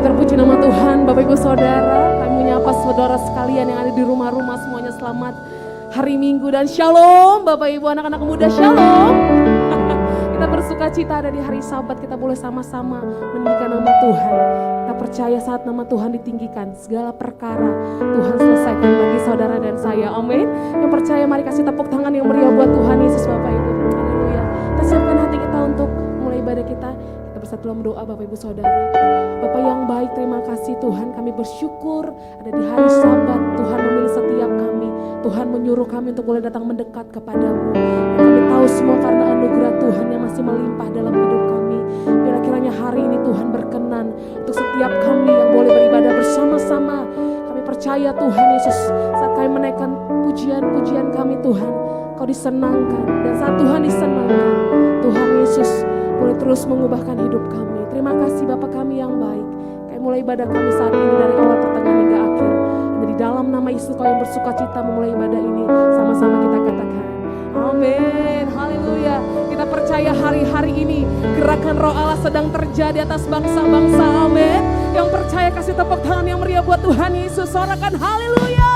Terpuji nama Tuhan, Bapak Ibu Saudara. Kami menyapa saudara sekalian yang ada di rumah-rumah, semuanya selamat hari Minggu dan shalom. Bapak Ibu anak-anak muda, shalom. Kita bersuka cita ada di hari Sabat, kita boleh sama-sama meninggikan nama Tuhan. Kita percaya saat nama Tuhan ditinggikan, segala perkara Tuhan selesaikan bagi saudara dan saya. Amin. Yang percaya mari kasih tepuk tangan yang meriah buat Tuhan Yesus Bapak Ibu. Haleluya. Kita siapkan hati kita untuk mulai ibadah kita. Kita bersatu dalam doa Bapak Ibu Saudara. Bapak yang baik, terima kasih Tuhan, kami bersyukur ada di hari Sabat. Tuhan memilih setiap kami, Tuhan menyuruh kami untuk boleh datang mendekat kepadamu. Dan kami tahu semua karena anugerah Tuhan yang masih melimpah dalam hidup kami. Bila kiranya hari ini Tuhan berkenan untuk setiap kami yang boleh beribadah bersama-sama. Kami percaya Tuhan Yesus, saat kami menaikkan pujian-pujian kami Tuhan, Kau disenangkan. Dan saat Tuhan disenangkan, Tuhan Yesus boleh terus mengubahkan hidup kami. Terima kasih Bapa kami yang baik. Kami mulai ibadah kami saat ini dari awal pertengahan hingga akhir. Dan di dalam nama Yesus Kau yang bersuka cita memulai ibadah ini. Sama-sama kita katakan amin, haleluya. Kita percaya hari-hari ini gerakan Roh Allah sedang terjadi atas bangsa-bangsa, amin. Yang percaya kasih tepuk tangan yang meriah buat Tuhan Yesus. Sorakan haleluya.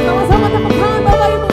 Sama-sama tepuk tangan Bapak Ibu.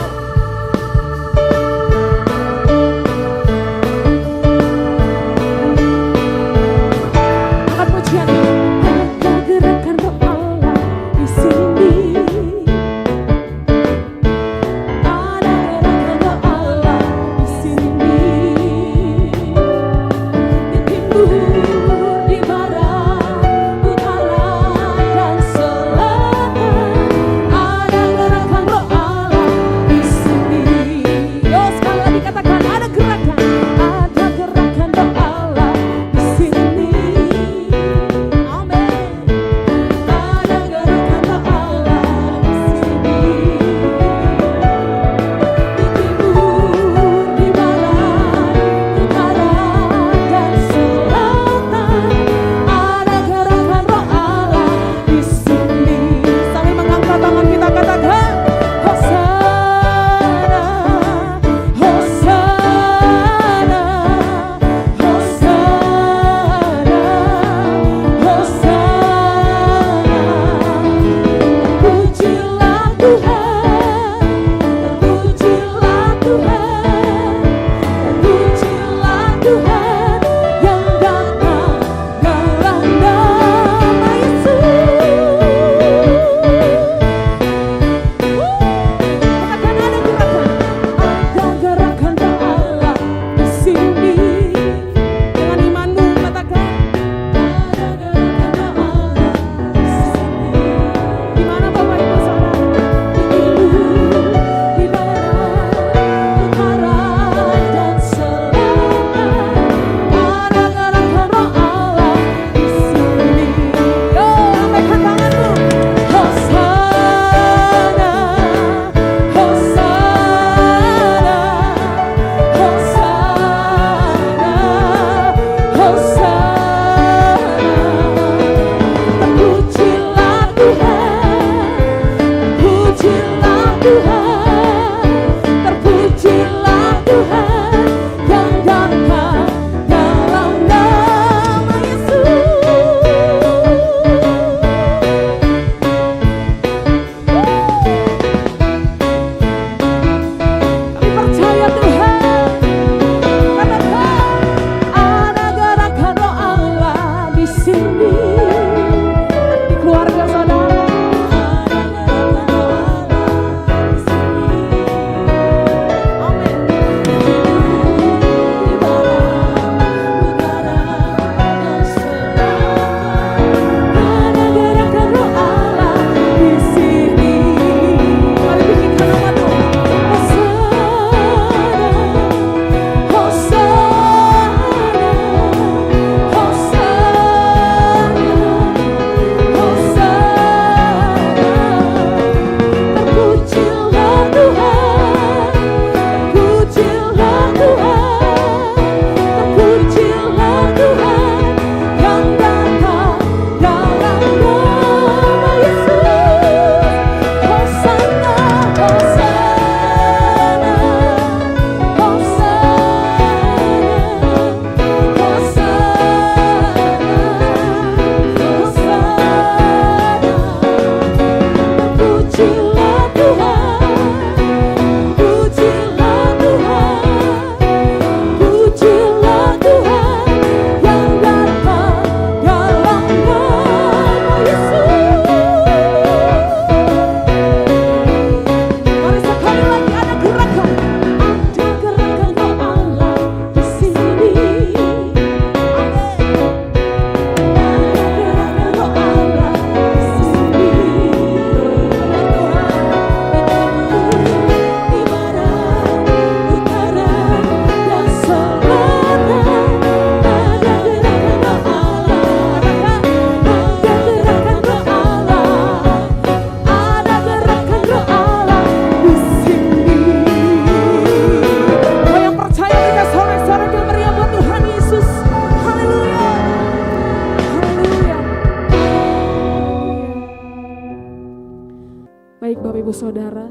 Ibu Saudara,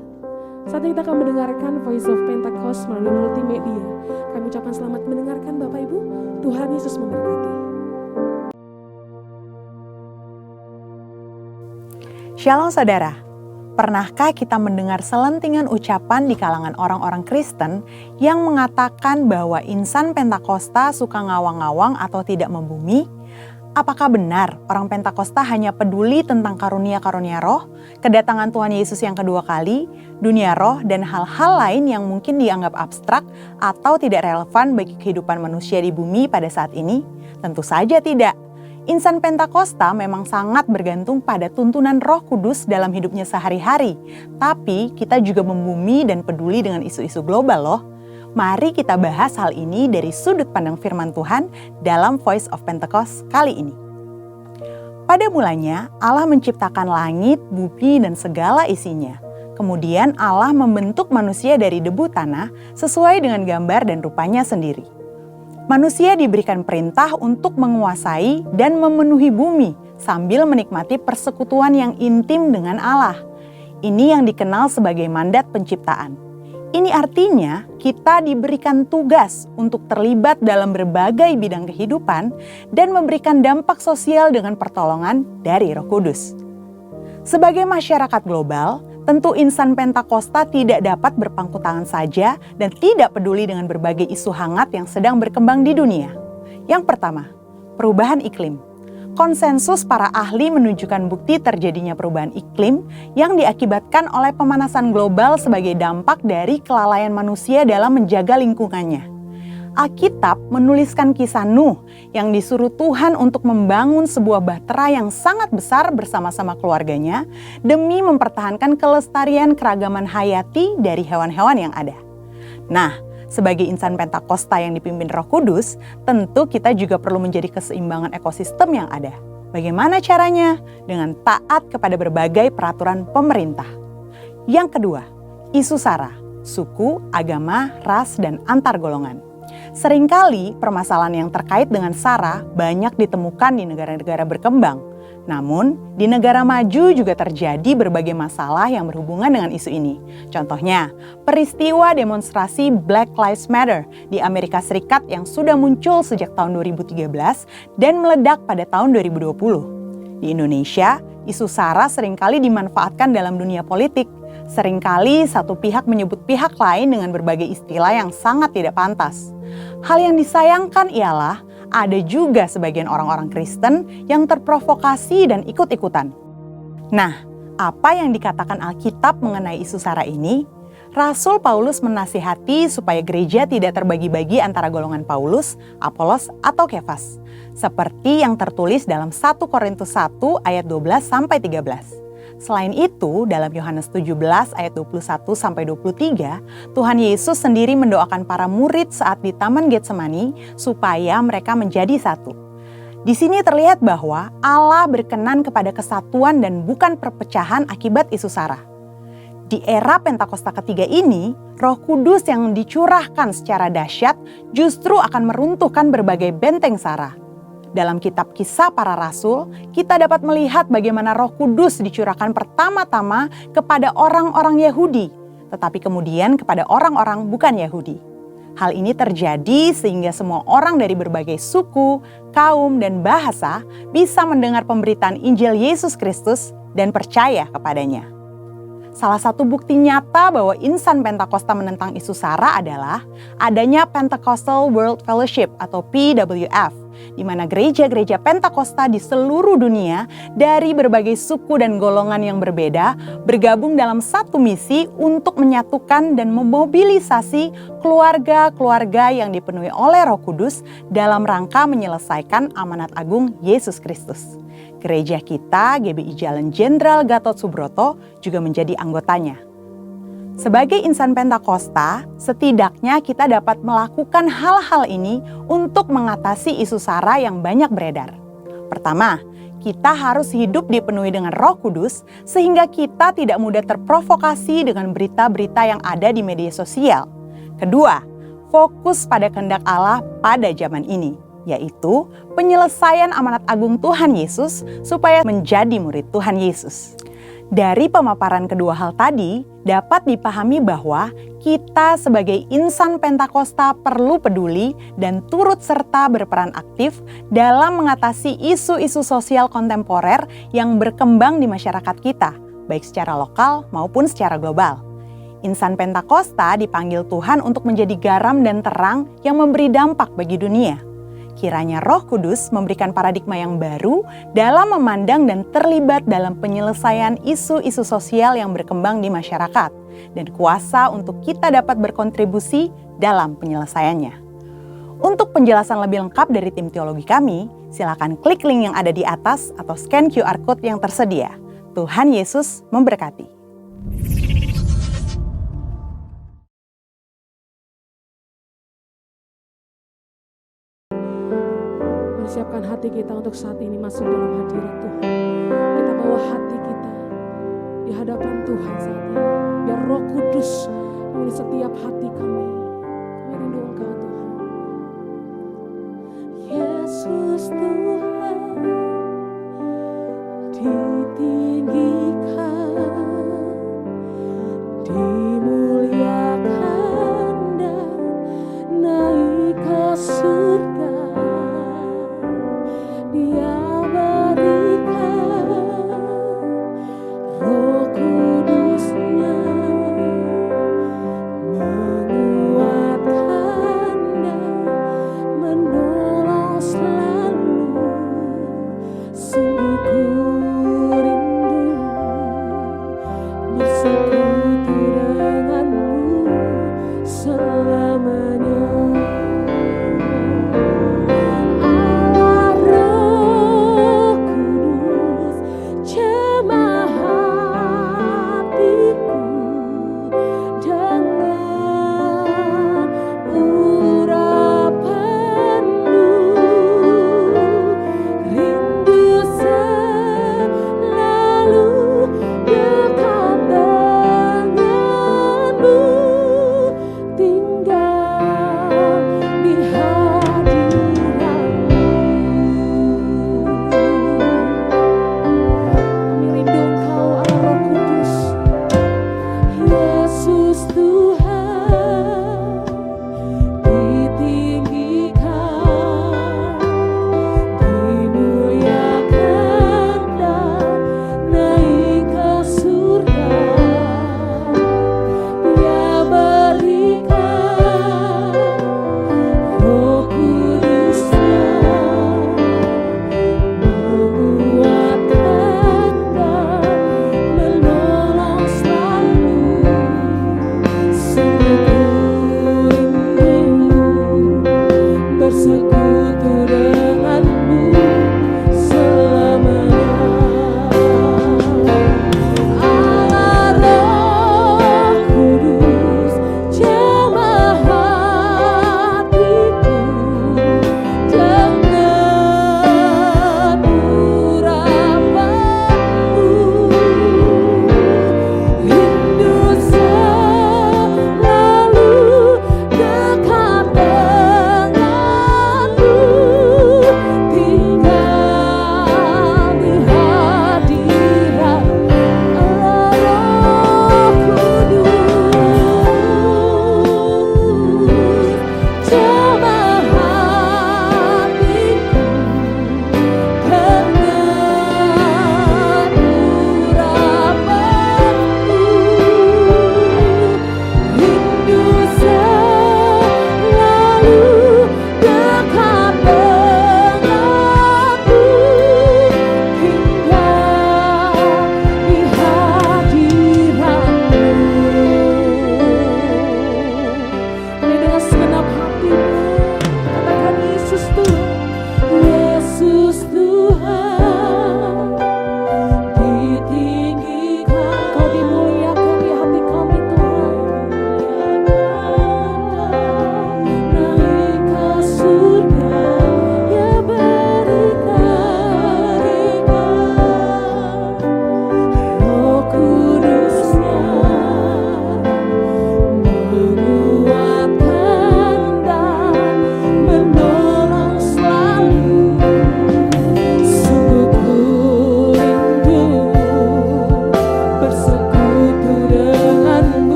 saat ini kita akan mendengarkan Voice of Pentecost melalui multimedia. Kami ucapkan selamat mendengarkan Bapak Ibu. Tuhan Yesus memberkati. Shalom saudara, pernahkah kita mendengar selentingan ucapan di kalangan orang-orang Kristen yang mengatakan bahwa insan Pentakosta suka ngawang-ngawang atau tidak membumi? Apakah benar orang Pentakosta hanya peduli tentang karunia-karunia roh, kedatangan Tuhan Yesus yang kedua kali, dunia roh, dan hal-hal lain yang mungkin dianggap abstrak atau tidak relevan bagi kehidupan manusia di bumi pada saat ini? Tentu saja tidak. Insan Pentakosta memang sangat bergantung pada tuntunan Roh Kudus dalam hidupnya sehari-hari. Tapi kita juga membumi dan peduli dengan isu-isu global loh. Mari kita bahas hal ini dari sudut pandang firman Tuhan dalam Voice of Pentecost kali ini. Pada mulanya Allah menciptakan langit, bumi, dan segala isinya. Kemudian Allah membentuk manusia dari debu tanah sesuai dengan gambar dan rupanya sendiri. Manusia diberikan perintah untuk menguasai dan memenuhi bumi sambil menikmati persekutuan yang intim dengan Allah. Ini yang dikenal sebagai mandat penciptaan. Ini artinya kita diberikan tugas untuk terlibat dalam berbagai bidang kehidupan dan memberikan dampak sosial dengan pertolongan dari Roh Kudus. Sebagai masyarakat global, tentu insan Pentakosta tidak dapat berpangku tangan saja dan tidak peduli dengan berbagai isu hangat yang sedang berkembang di dunia. Yang pertama, perubahan iklim. Konsensus para ahli menunjukkan bukti terjadinya perubahan iklim yang diakibatkan oleh pemanasan global sebagai dampak dari kelalaian manusia dalam menjaga lingkungannya. Alkitab menuliskan kisah Nuh yang disuruh Tuhan untuk membangun sebuah bahtera yang sangat besar bersama-sama keluarganya demi mempertahankan kelestarian keragaman hayati dari hewan-hewan yang ada. Nah, sebagai insan Pentakosta yang dipimpin Roh Kudus, tentu kita juga perlu menjadi keseimbangan ekosistem yang ada. Bagaimana caranya? Dengan taat kepada berbagai peraturan pemerintah. Yang kedua, isu SARA, suku, agama, ras, dan antar golongan. Seringkali permasalahan yang terkait dengan SARA banyak ditemukan di negara-negara berkembang. Namun, di negara maju juga terjadi berbagai masalah yang berhubungan dengan isu ini. Contohnya, peristiwa demonstrasi Black Lives Matter di Amerika Serikat yang sudah muncul sejak tahun 2013 dan meledak pada tahun 2020. Di Indonesia, isu SARA seringkali dimanfaatkan dalam dunia politik. Seringkali satu pihak menyebut pihak lain dengan berbagai istilah yang sangat tidak pantas. Hal yang disayangkan ialah ada juga sebagian orang-orang Kristen yang terprovokasi dan ikut-ikutan. Nah, apa yang dikatakan Alkitab mengenai isu SARA ini? Rasul Paulus menasihati supaya gereja tidak terbagi-bagi antara golongan Paulus, Apolos, atau Kefas. Seperti yang tertulis dalam 1 Korintus 1 ayat 12-13. Selain itu, dalam Yohanes 17 ayat 21-23, Tuhan Yesus sendiri mendoakan para murid saat di Taman Getsemani supaya mereka menjadi satu. Di sini terlihat bahwa Allah berkenan kepada kesatuan dan bukan perpecahan akibat isu SARA. Di era Pentakosta ketiga ini, Roh Kudus yang dicurahkan secara dahsyat justru akan meruntuhkan berbagai benteng SARA. Dalam kitab Kisah Para Rasul, kita dapat melihat bagaimana Roh Kudus dicurahkan pertama-tama kepada orang-orang Yahudi, tetapi kemudian kepada orang-orang bukan Yahudi. Hal ini terjadi sehingga semua orang dari berbagai suku, kaum, dan bahasa bisa mendengar pemberitaan Injil Yesus Kristus dan percaya kepadanya. Salah satu bukti nyata bahwa insan Pentakosta menentang isu SARA adalah adanya Pentecostal World Fellowship atau PWF, di mana gereja-gereja Pentakosta di seluruh dunia dari berbagai suku dan golongan yang berbeda bergabung dalam satu misi untuk menyatukan dan memobilisasi keluarga-keluarga yang dipenuhi oleh Roh Kudus dalam rangka menyelesaikan amanat agung Yesus Kristus. Gereja kita, GBI Jalan Jenderal Gatot Subroto, juga menjadi anggotanya. Sebagai insan Pentakosta, setidaknya kita dapat melakukan hal-hal ini untuk mengatasi isu SARA yang banyak beredar. Pertama, kita harus hidup dipenuhi dengan Roh Kudus sehingga kita tidak mudah terprovokasi dengan berita-berita yang ada di media sosial. Kedua, fokus pada kehendak Allah pada zaman ini, yaitu penyelesaian amanat agung Tuhan Yesus supaya menjadi murid Tuhan Yesus. Dari pemaparan kedua hal tadi, dapat dipahami bahwa kita sebagai insan Pentakosta perlu peduli dan turut serta berperan aktif dalam mengatasi isu-isu sosial kontemporer yang berkembang di masyarakat kita, baik secara lokal maupun secara global. Insan Pentakosta dipanggil Tuhan untuk menjadi garam dan terang yang memberi dampak bagi dunia. Kiranya Roh Kudus memberikan paradigma yang baru dalam memandang dan terlibat dalam penyelesaian isu-isu sosial yang berkembang di masyarakat, dan kuasa untuk kita dapat berkontribusi dalam penyelesaiannya. Untuk penjelasan lebih lengkap dari tim teologi kami, silakan klik link yang ada di atas atau scan QR Code yang tersedia. Tuhan Yesus memberkati. Siapkan hati kita untuk saat ini masuk dalam hadirat Tuhan. Kita bawa hati kita di hadapan Tuhan saat ini. Biar Roh Kudus memenuhi setiap hati kami. Kami rindu Engkau Tuhan. Yesus Tuhan ditinggikan, dimuliakan dan naik ke surga. Dia berikan Roh Kudus-Nya, menguatkan dan menolong selalu.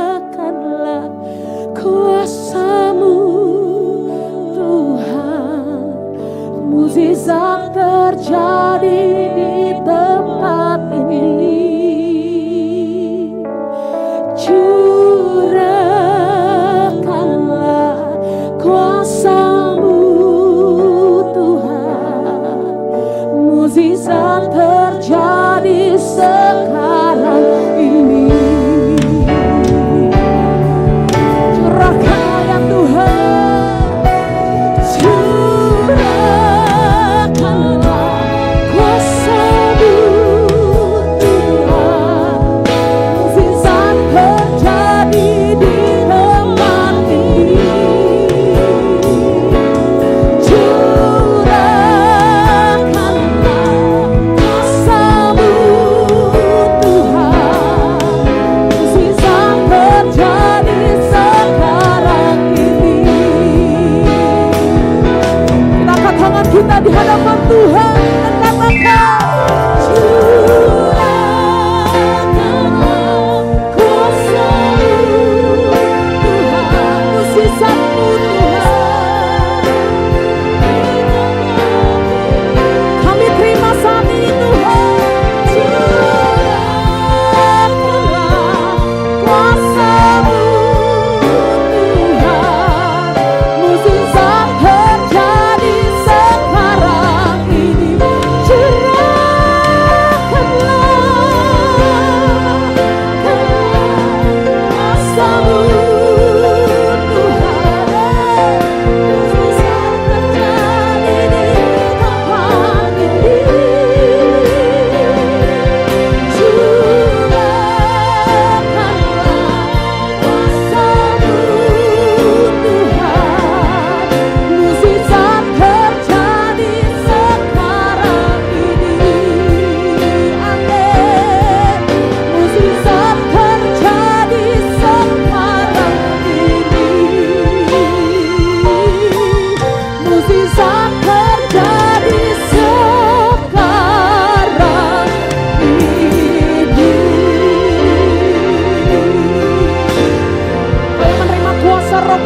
Curahkanlah kuasa-Mu Tuhan, mukjizat terjadi di tempat ini. Curahkanlah kuasa-Mu Tuhan, mukjizat terjadi sekarang ini. Curahkan ya Tuhan, curahkanlah kuasa-Mu Tuhan, mukjizat terjadi di tempat ini. Curahkanlah kuasa-Mu Tuhan, mukjizat terjadi sekarang ini. Kita angkat tangan kita di hadapan Tuhan dan katakan, curahkanlah kuasa-Mu Tuhan, mukjizat-Mu Tuhan. Kami terima saat ini Tuhan, curahkanlah kuasa-Mu Tuhan, mukjizat terjadi sekarang ini. Curahkanlah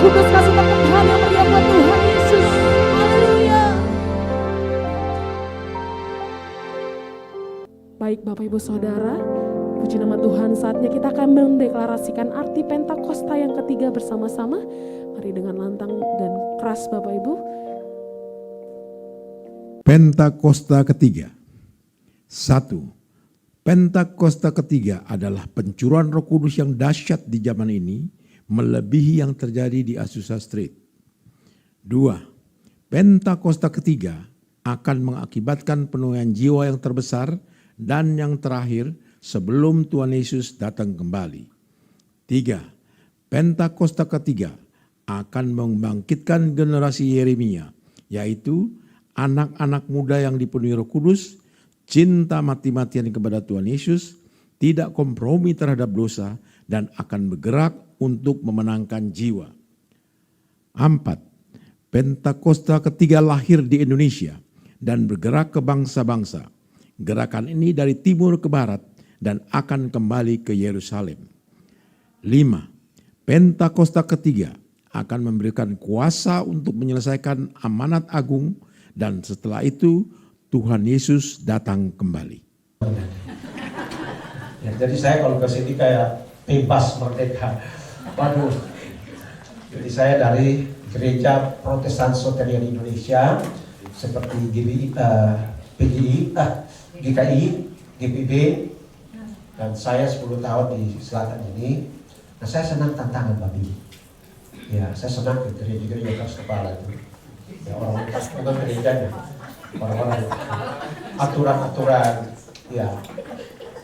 Kudus, kasih tepuk tangan yang meriah buat Tuhan Yesus. Haleluya. Baik Bapak Ibu Saudara, puji nama Tuhan, saatnya kita akan mendeklarasikan arti Pentakosta yang ketiga bersama-sama. Mari dengan lantang dan keras Bapak Ibu. Pentakosta ketiga. 1. Pentakosta ketiga adalah pencurahan Roh Kudus yang dahsyat di zaman ini, melebihi yang terjadi di Azusa Street. 2. Pentakosta ketiga akan mengakibatkan penuaian jiwa yang terbesar dan yang terakhir sebelum Tuhan Yesus datang kembali. 3. Pentakosta ketiga akan membangkitkan generasi Yeremia, yaitu anak-anak muda yang dipenuhi Roh Kudus, cinta mati-matian kepada Tuhan Yesus, tidak kompromi terhadap dosa, dan akan bergerak untuk memenangkan jiwa. 4. Pentakosta ketiga lahir di Indonesia dan bergerak ke bangsa-bangsa. Gerakan ini dari timur ke barat dan akan kembali ke Yerusalem. 5. Pentakosta ketiga akan memberikan kuasa untuk menyelesaikan amanat agung, dan setelah itu Tuhan Yesus datang kembali. Ya, jadi saya kalau ke sini kayak bebas merdeka. Waduh. Jadi saya dari Gereja Protestan Soterian Indonesia seperti PGI, GKI, GPB, dan saya 10 tahun di selatan ini. Nah, saya senang tantangan Babi. Ya, saya senang ke gereja-gereja keras kepala itu. Ya, orang bukan gerejanya, orang-orang aturan-aturan. Ya,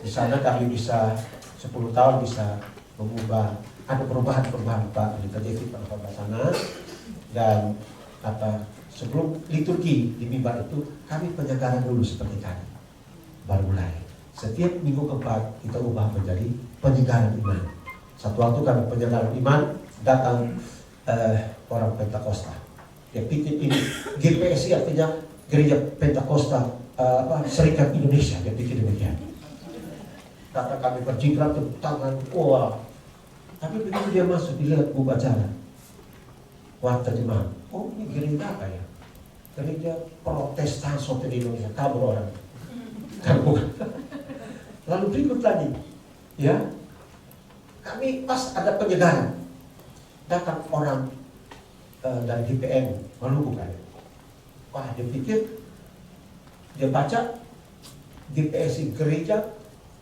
di sana kami bisa 10 tahun bisa mengubah, ada perubahan-perubahan Pak di terjadi pada sana. Dan sebelum liturgi di mimbar itu kami penyegaran dulu seperti tadi, baru mulai. Setiap minggu keempat kita ubah menjadi penyegaran iman. Satu waktu kami penyegaran iman, datang orang Pentakosta. Dia pikir ini GPSI artinya Gereja Pentakosta Serikat Indonesia, dia pikir demikian. Kata kami berjingkrak tepuk tangan, wah. Tapi begitu dia masuk, dilihat buku acara, wah terjemahan, oh ini gereja apa ya? Gereja Protestan Soter Indonesia, kabur orang. Kabur. Lalu berikut lagi, ya, kami pas ada penyegaran, datang orang dari DPM Maluku kan. Wah, dia pikir, dia baca GPSI Gereja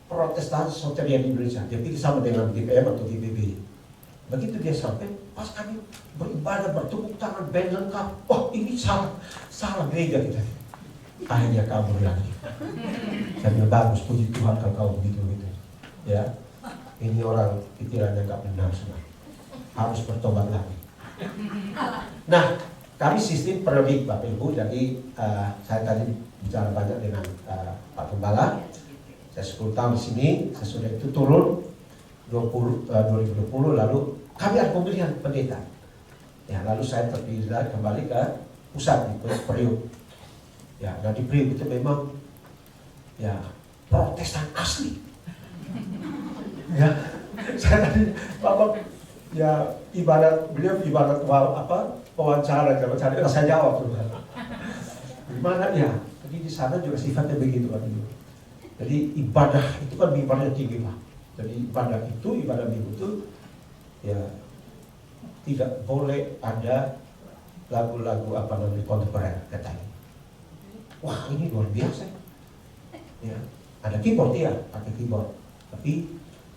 Protestan Soterian Indonesia. Dia pikir sama dengan DPM atau GPB. Begitu dia sampai, pas kami beribadah, bertepuk tangan, band lengkap. Oh, ini salah gereja kita. Akhirnya kabur lagi. Saya bilang, bagus, puji Tuhan kalau kau begitu-begitu. Ya, ini orang pikirannya nggak benar semua. Harus bertobat lagi. Nah, kami sistem periodik Bapak Ibu. Jadi saya tadi bicara banyak dengan Pak Gembala. Saya 10 tahun di sini. Sesudah itu turun 2020, lalu kami ada pemilihan pendeta. Ya, lalu saya terpilih kembali ke pusat di Priuk. Ya, dan di Priuk itu memang ya Protestan asli. Ya, saya tadi Bapak ya beliau ibadat wawancara, saya jawab tuh. Gimana ya? Jadi di sana juga sifatnya begitu kan. Jadi ibadah itu kan ibadah tinggi Pak. Jadi ibadah minggu itu ya tidak boleh ada lagu-lagu kontemporer katanya. Wah, ini luar biasa. Ya, ada keyboard ya, pakai keyboard. Tapi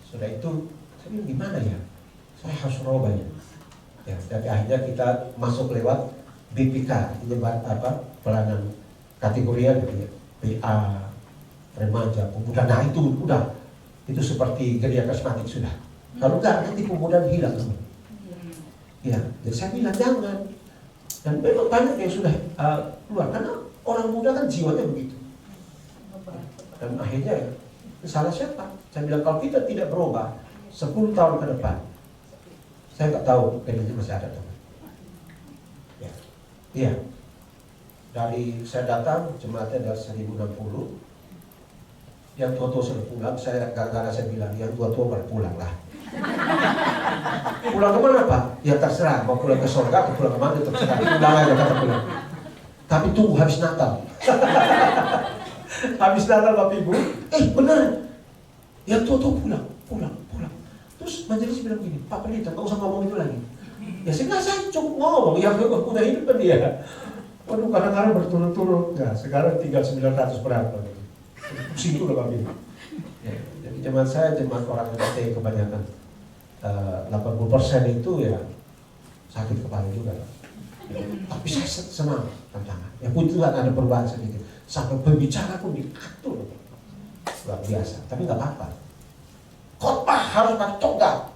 sudah itu saya bilang gimana ya? Saya harus merubah ya. Ya, dan akhirnya kita masuk lewat BPK, pelayanan kategorian gitu ya. PA, remaja, pemuda. Nah itu udah, itu seperti gereja karismatik sudah. Kalau enggak nanti pemuda hilang semua. Ya, jadi saya bilang jangan. Dan memang banyak yang sudah keluar karena orang muda kan jiwanya begitu. Dan akhirnya ya, salah siapa? Saya bilang kalau kita tidak berubah 10 tahun ke depan, saya nggak tahu gereja masih ada teman. Ya, iya. Dari saya datang jemaatnya dari 1060. Yang tua-tua sudah pulang, gara-gara saya bilang yang tua-tua baru pulang lah. Pulang kemana Pak? Ya terserah, mau pulang ke surga atau pulang kemana terserah. Pulang aja kata pulang. Tapi tunggu habis Natal. Habis Natal Bapak Ibu, benar. Yang tua-tua pulang. Terus majelis bilang gini, Pak Pendeta, nggak usah ngomong itu lagi. Ya saya cukup ngomong, yang udah hidup kan dia. Waduh, kadang-kadang berturut-turut. Nah, sekarang tinggal 900 berapa. Pusing itu Bapak Ibu. Ya, jadi jemaat orang yang kebanyakan 80% itu ya sakit kepala juga. Ya, tapi saya senang tantangan. Ya puji Tuhan ada perubahan sedikit. Sampai berbicara pun diatur. Luar biasa, tapi nggak apa-apa. Khotbah harus pakai toga.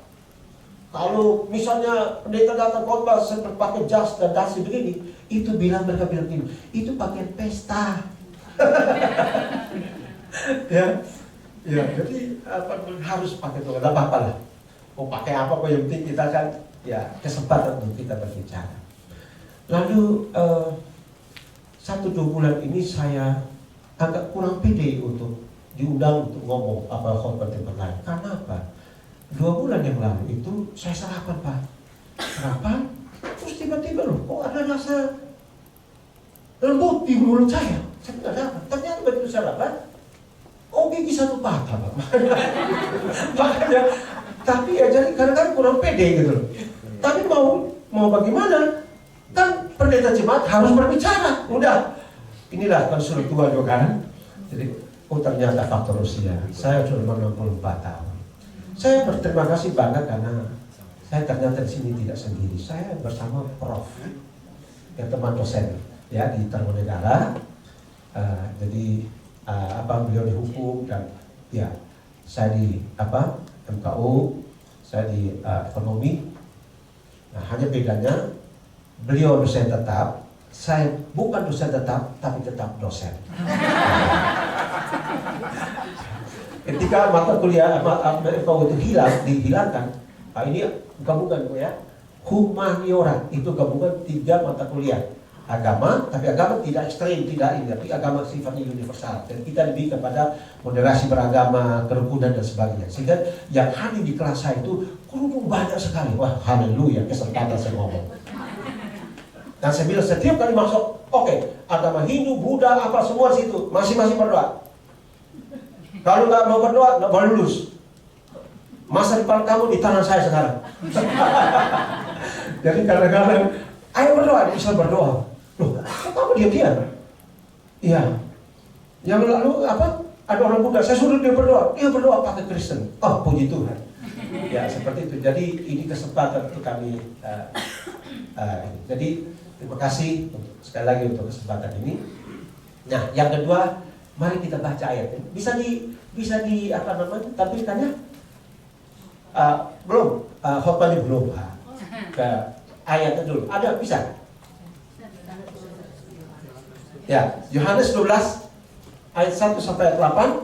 Kalau misalnya pendeta datang khotbah seperti pakai jas dan dasi begini, itu mereka bilang gini, itu pakaian pesta. ya, jadi harus pakai toga, nggak apa-apa lah. Mau pakai apa yang penting kita kan ya kesempatan untuk kita berbicara. Lalu 1-2 bulan ini saya agak kurang pede untuk diundang untuk ngomong khotbah tempat lain. Karena apa? 2 bulan yang lalu itu saya sarapan Pak. Sarapan, terus tiba-tiba loh, kok ada rasa lembut di mulut saya. Saya nggak dapat. Ternyata begitu sarapan, gigi satu patah Pak. Makanya, tapi ya jadi kadang-kadang kurang pede gitu loh. Tapi mau bagaimana? Kan pendeta jemaat harus berbicara. Udah, inilah konsul tua juga kan. Jadi ternyata faktor usia. Saya sudah 64 tahun. Saya berterima kasih banget karena saya ternyata di sini tidak sendiri. Saya bersama Prof. yang teman dosen ya di Tarumanegara. Jadi beliau di hukum dan ya saya di MKU, saya di ekonomi. Nah, hanya bedanya beliau dosen tetap, saya bukan dosen tetap tapi tetap dosen. Ketika mata kuliah MKU itu dihilangkan, ini bukan Bu ya, humaniora. Itu gabungan 3 mata kuliah. Agama, tapi agama tidak ekstrem, tidak ini, tapi agama sifatnya universal. Dan kita lebih kepada moderasi beragama, kerukunan dan sebagainya. Sehingga yang hadir di kelas saya itu kerudung banyak sekali. Wah, haleluya, kesempatan saya ngomong. Dan saya bilang setiap kali masuk, oke, agama Hindu, Buddha, apa semua di situ, masing-masing berdoa. Kalau nggak mau berdoa, nggak boleh lulus. Masa depan kamu di tangan saya sekarang. Jadi kadang-kadang, ayo berdoa, dia bisa berdoa. Loh, kok kamu diam-diam? Iya. Yang lalu apa? Ada orang Buddha, saya suruh dia berdoa. Dia berdoa pakai Kristen. Oh, puji Tuhan. Ya, seperti itu. Jadi ini kesempatan untuk kami. Jadi terima kasih sekali lagi untuk kesempatan ini. Nah, yang kedua, mari kita baca ayat. Bisa di apa namanya? Tampilkannya? Belum. Khotbahnya belum. Ke ayatnya dulu. Ada bisa? Ya, Yohanes 12 ayat 1 sampai ayat 8.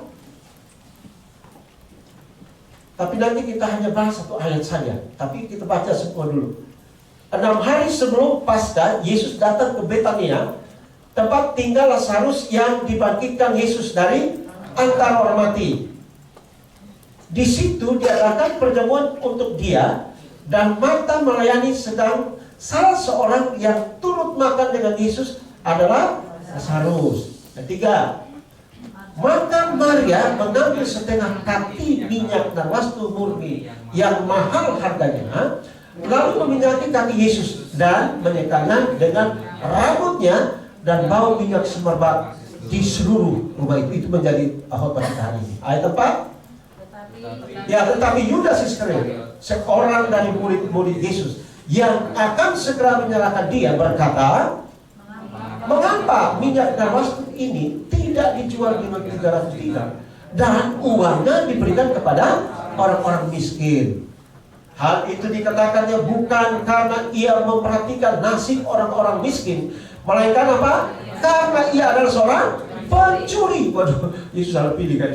Tapi nanti kita hanya bahas 1 ayat saja. Tapi kita baca semua dulu. 6 hari sebelum Paskah, Yesus datang ke Betania, tempat tinggal Lazarus yang dibangkitkan Yesus dari antara orang mati. Di situ diadakan perjamuan untuk dia, dan Marta melayani, sedang salah seorang yang turut makan dengan Yesus adalah Lazarus. Ketiga, maka Maria mengambil setengah kati minyak narwastu murni yang mahal harganya, lalu meminyaki kaki Yesus dan menyekanya dengan rambutnya, dan bau minyak semerbak di seluruh rumah itu. Itu menjadi khotbah kita hari ini. Ayat 4. Ya, tetapi Yudas Iskariot, seorang dari murid-murid Yesus yang akan segera menyalahkan dia, berkata, mengapa minyak narwastu ini tidak dijual dengan 300 dinar dan uangnya diberikan kepada orang-orang miskin? Hal itu dikatakannya bukan karena ia memperhatikan nasib orang-orang miskin, melainkan apa? Karena ia adalah seorang pencuri. Waduh, Yesus salah pilih kan?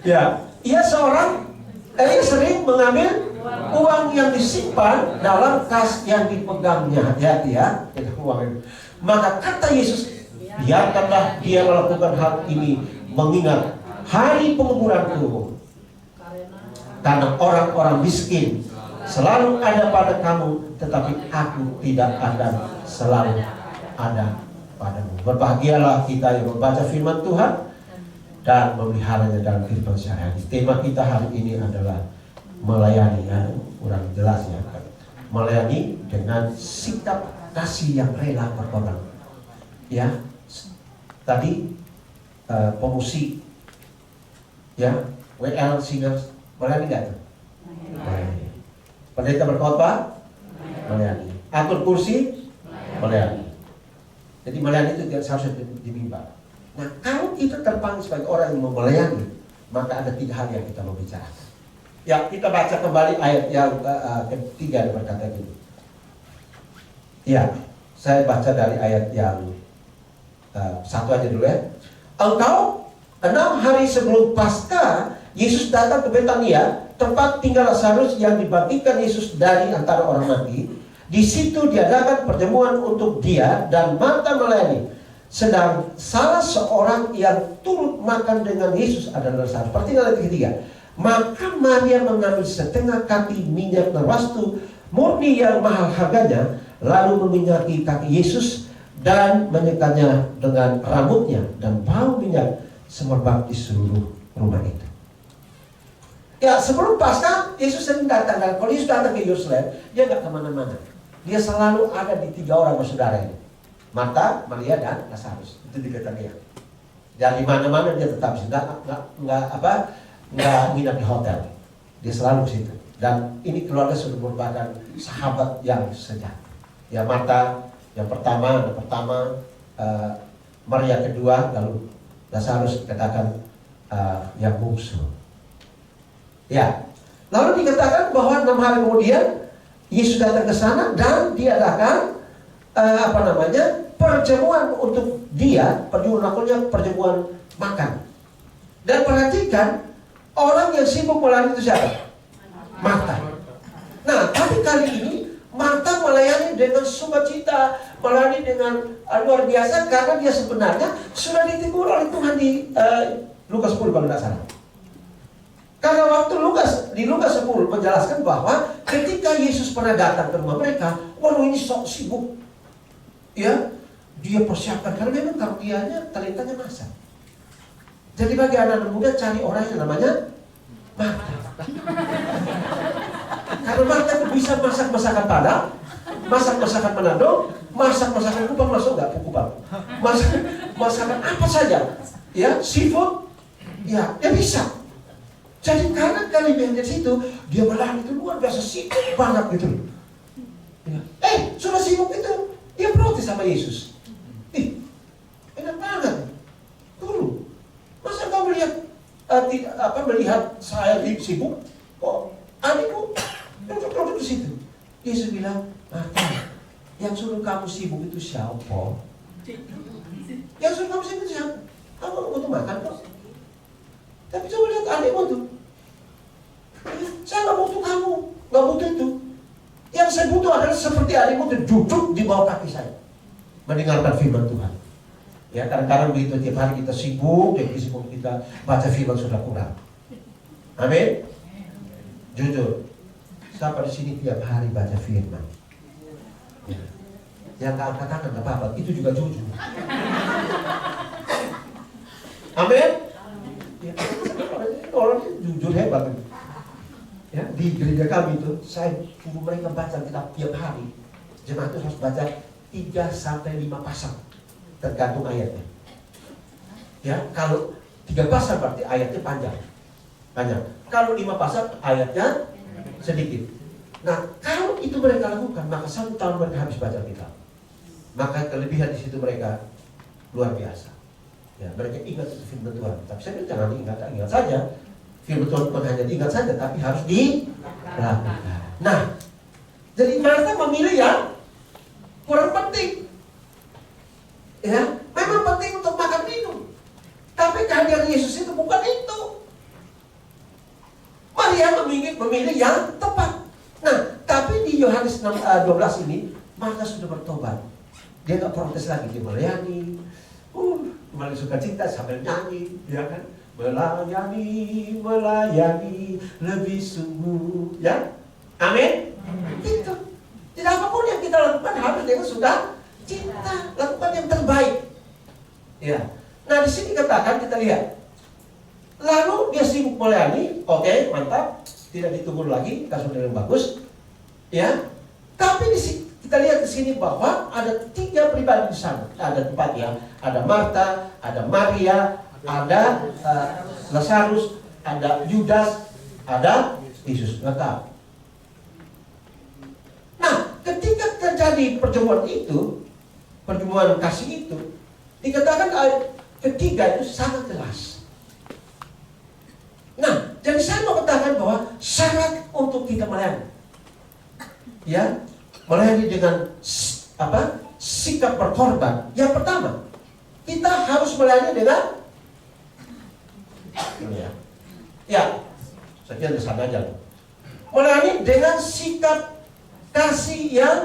Ya, ia sering mengambil uang yang disimpan dalam kas yang dipegangnya. Hati-hati ya, itu uang itu. Maka kata Yesus, biarkanlah dia melakukan hal ini, mengingat hari penguburanku. Karena orang-orang miskin selalu ada pada kamu, tetapi aku tidak akan selalu ada padamu. Berbahagialah kita yang membaca firman Tuhan dan memeliharanya dalam kehidupan sehari-hari. Tema kita hari ini adalah melayani, kurang jelas ya, melayani dengan sikap kasih yang rela berkorban. Ya, tadi pemusik, ya, WL singer, melayani nggak tuh? Melayani. Pendeta berkhotbah, melayani. Atur kursi, melayani. Jadi melayani itu tidak seharusnya di mimbar. Nah, kalau kita terpanggil sebagai orang yang mau melayani, maka ada 3 hal yang kita mau bicarakan. Ya, kita baca kembali ayat yang ketiga yang berkata gini. Ya, saya baca dari ayat yang 1 aja dulu ya. Engkau 6 hari sebelum Paskah, Yesus datang ke Betania, tempat tinggal Lazarus yang dibangkitkan Yesus dari antara orang mati. Di situ diadakan perjamuan untuk dia, dan Marta melayani. Sedang salah seorang yang turut makan dengan Yesus adalah Lazarus. Perhatikan ayat ketiga. Maka Maria mengambil setengah kati minyak narwastu murni yang mahal harganya, lalu meminyaki kaki Yesus dan menyekanya dengan rambutnya, dan bau minyak semerbak di seluruh rumah itu. Ya, sebelum Paskah, Yesus sering datang. Dan kalau Yesus datang ke Yerusalem, dia nggak kemana-mana. Dia selalu ada di 3 orang bersaudara ini. Marta, Maria, dan Lazarus. Itu di Betania. Dan di mana-mana dia tetap nggak nginap di hotel. Dia selalu ke situ. Dan ini keluarga sudah merupakan sahabat yang sejati. Ya, Marta yang pertama, Maria kedua, lalu Lazarus dikatakan yang bungsu. Ya, lalu dikatakan bahwa 6 hari kemudian Yesus datang ke sana dan diadakan perjamuan untuk dia. Perjamuan makan. Dan perhatikan, orang yang sibuk melayani itu siapa? Marta. Nah, tapi kali ini Marta melayani dengan sukacita, melayani dengan luar biasa karena dia sebenarnya sudah ditegur oleh Tuhan di Lukas 10 kalau tidak salah. Karena waktu di Lukas 10 menjelaskan bahwa ketika Yesus pernah datang ke rumah mereka, waduh ini sok sibuk. Ya, dia persiapkan karena memang karunia-Nya talentanya masak. Jadi bagi anak muda cari orang yang namanya Marta. Karena Marta bisa masak masakan Padang, masak masakan Manado, masak masakan Kupang, masuk nggak ke Kupang? Masakan apa saja, ya seafood, ya dia bisa. Jadi karena kelebihan dari situ, dia melayani itu luar biasa sibuk banget gitu. Ya. Sudah sibuk itu, dia protes sama Yesus. Enak banget. Dulu, masa kau melihat saya sibuk? Kok adikku duduk di situ. Yesus bilang, Marta, yang suruh kamu sibuk itu siapa? Yang suruh kamu sibuk itu siapa? Kamu butuh makan kok. Tapi coba lihat adikmu tuh. Saya nggak butuh kamu, nggak butuh itu. Yang saya butuh adalah seperti adikmu tuh duduk di bawah kaki saya, mendengarkan firman Tuhan. Ya, kadang-kadang begitu tiap hari kita sibuk, kita baca firman sudah kurang. Amin. Jujur, siapa di sini tiap hari baca firman? Ya. Yang nggak angkat tangan nggak apa-apa, itu juga jujur. Amin. Ya, orang jujur hebat. Ya, di gereja kami itu saya suruh mereka baca kitab tiap hari. Jemaat itu harus baca 3 sampai 5 pasal, tergantung ayatnya. Ya, kalau 3 pasal berarti ayatnya panjang. Kalau 5 pasal ayatnya sedikit. Nah, kalau itu mereka lakukan, maka 1 tahun mereka habis baca kitab. Maka kelebihan di situ mereka luar biasa. Ya, mereka ingat itu firman Tuhan. Tapi saya bilang jangan ingat saja. Firman Tuhan bukan hanya diingat saja, tapi harus dilakukan. Nah, jadi Marta memilih yang kurang penting. Ya, memang penting untuk makan minum. Tapi kehadiran Yesus itu bukan itu. Maria memilih yang tepat. Nah, tapi di Yohanes 12 ini, Marta sudah bertobat. Dia nggak protes lagi, dia melayani. Kembali sukacita sambil nyanyi, ya kan? Melayani lebih sungguh, ya, amin. Itu tidak apapun yang kita lakukan harus dengan sudah cinta, lakukan yang terbaik, ya. Nah di sini katakan kita lihat, lalu dia sibuk melayani, oke, mantap, tidak ditunggu lagi, kasus yang bagus, ya. Tapi di sini kita lihat di sini bahwa ada 3 pribadi di sana, ada 4 ya, ada Marta, ada Maria, ada Lazarus, ada Yudas, ada Yesus. Nah, ketika terjadi pertemuan itu, pertemuan kasih itu, dikatakan ketiga itu sangat jelas. Nah, jadi saya mau katakan bahwa syarat untuk kita melayani, ya, melayani dengan sikap berkorban. Yang pertama, kita harus melayani dengan saya kira di sana aja. Melayani dengan sikap kasih yang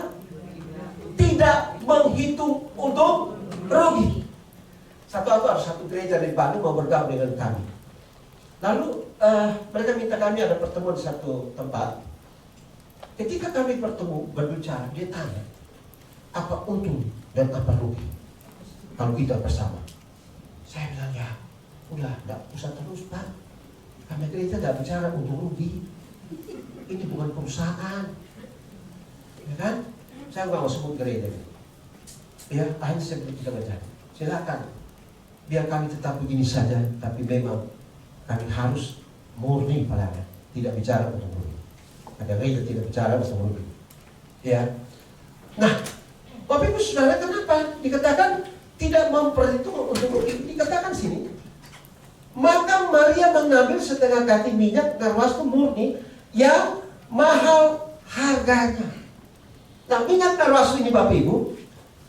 tidak menghitung untung rugi. Satu gereja di Bandung mau bergabung dengan kami. Lalu mereka minta kami ada pertemuan di satu tempat. Ketika kami berbicara, dia tanya, apa untung dan apa rugi kalau kita bersama? Saya bilang, ya udah, tidak usah terus Pak. Kami gereja tidak bicara untung rugi. Ini bukan perusahaan, ya kan? Saya nggak mau sebut gereja. Ya, akhirnya saya kita baca. Silakan, biar kami tetap begini saja. Tapi memang kami harus murni pelayanan, tidak bicara untung rugi. Ada gereja tidak bicara untung rugi. Ya. Nah, Bapak Ibu Saudara, kenapa dikatakan tidak memperhitungkan untung rugi? Dikatakan sini, maka Maria mengambil setengah kati minyak narwastu murni yang mahal harganya. Nah, minyak narwastu ini Bapak Ibu,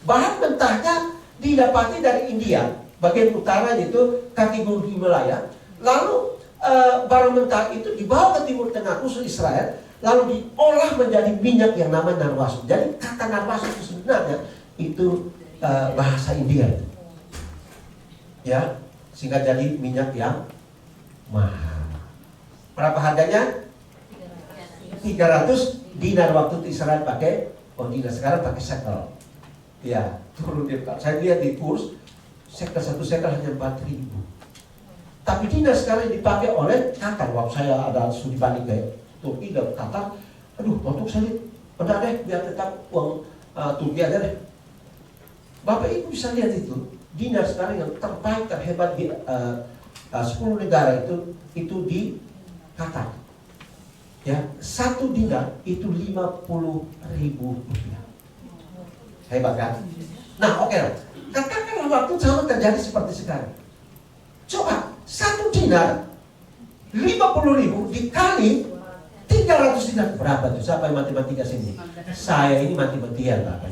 bahan mentahnya didapati dari India, bagian utara yaitu kaki gunung Himalaya. Lalu barang mentah itu dibawa ke timur tengah khusus Israel, lalu diolah menjadi minyak yang namanya narwastu. Jadi kata narwastu itu sebenarnya itu bahasa India, ya, sehingga jadi minyak yang mahal. Berapa harganya? 300 dinar waktu itu Israel pakai dinar, sekarang pakai shekel. Ya, turun dia. Saya lihat di kurs shekel, 1 shekel hanya 4.000. Tapi dinar sekarang dipakai oleh Qatar. Waktu saya ada studi banding ke Turki dan Qatar, aduh, untuk saya benar deh, biar tetap uang Turki aja deh. Bapak Ibu bisa lihat itu, dinar sekarang yang terbaik, terhebat di 10 negara itu di Qatar. Ya, 1 dinar itu 50.000 rupiah. Hebat kan? Nah, oke lah. Katakanlah waktu sama terjadi seperti sekarang. Coba 1 dinar 50.000 dikali 300 dinar, berapa tuh? Siapa yang matematika sini? Saya ini matematian, Bapak.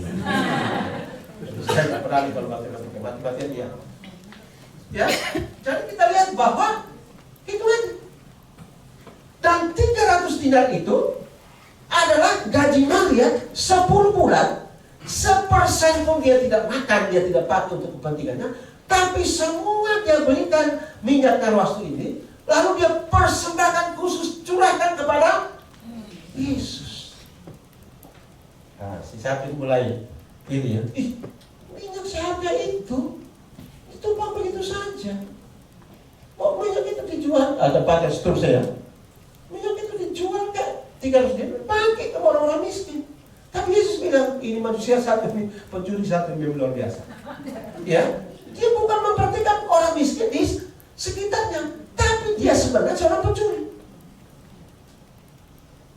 Saya nggak berani kalau matematikan dia. Ya, jadi kita lihat bahwa itu aja. Dan 300 dinar itu adalah gaji Maria 10 bulan. 1% pun dia tidak makan, dia tidak pakai untuk kepentingannya. Tapi semua dia berikan minyak narwastu ini, lalu dia persembahkan khusus, curahkan kepada Yesus. Nah, si satu mulai ini ya, minyak seharga itu pak begitu saja. Kok minyak itu dijual? Ada pakai seterusnya ya. Minyak itu dijual ke 300 dinar, pakai ke orang-orang miskin. Tapi Yesus bilang, ini manusia satu, ini pencuri satu yang luar biasa. Ya, dia bukan memperhatikan orang miskin di sekitarnya, tapi dia sebenarnya seorang pencuri.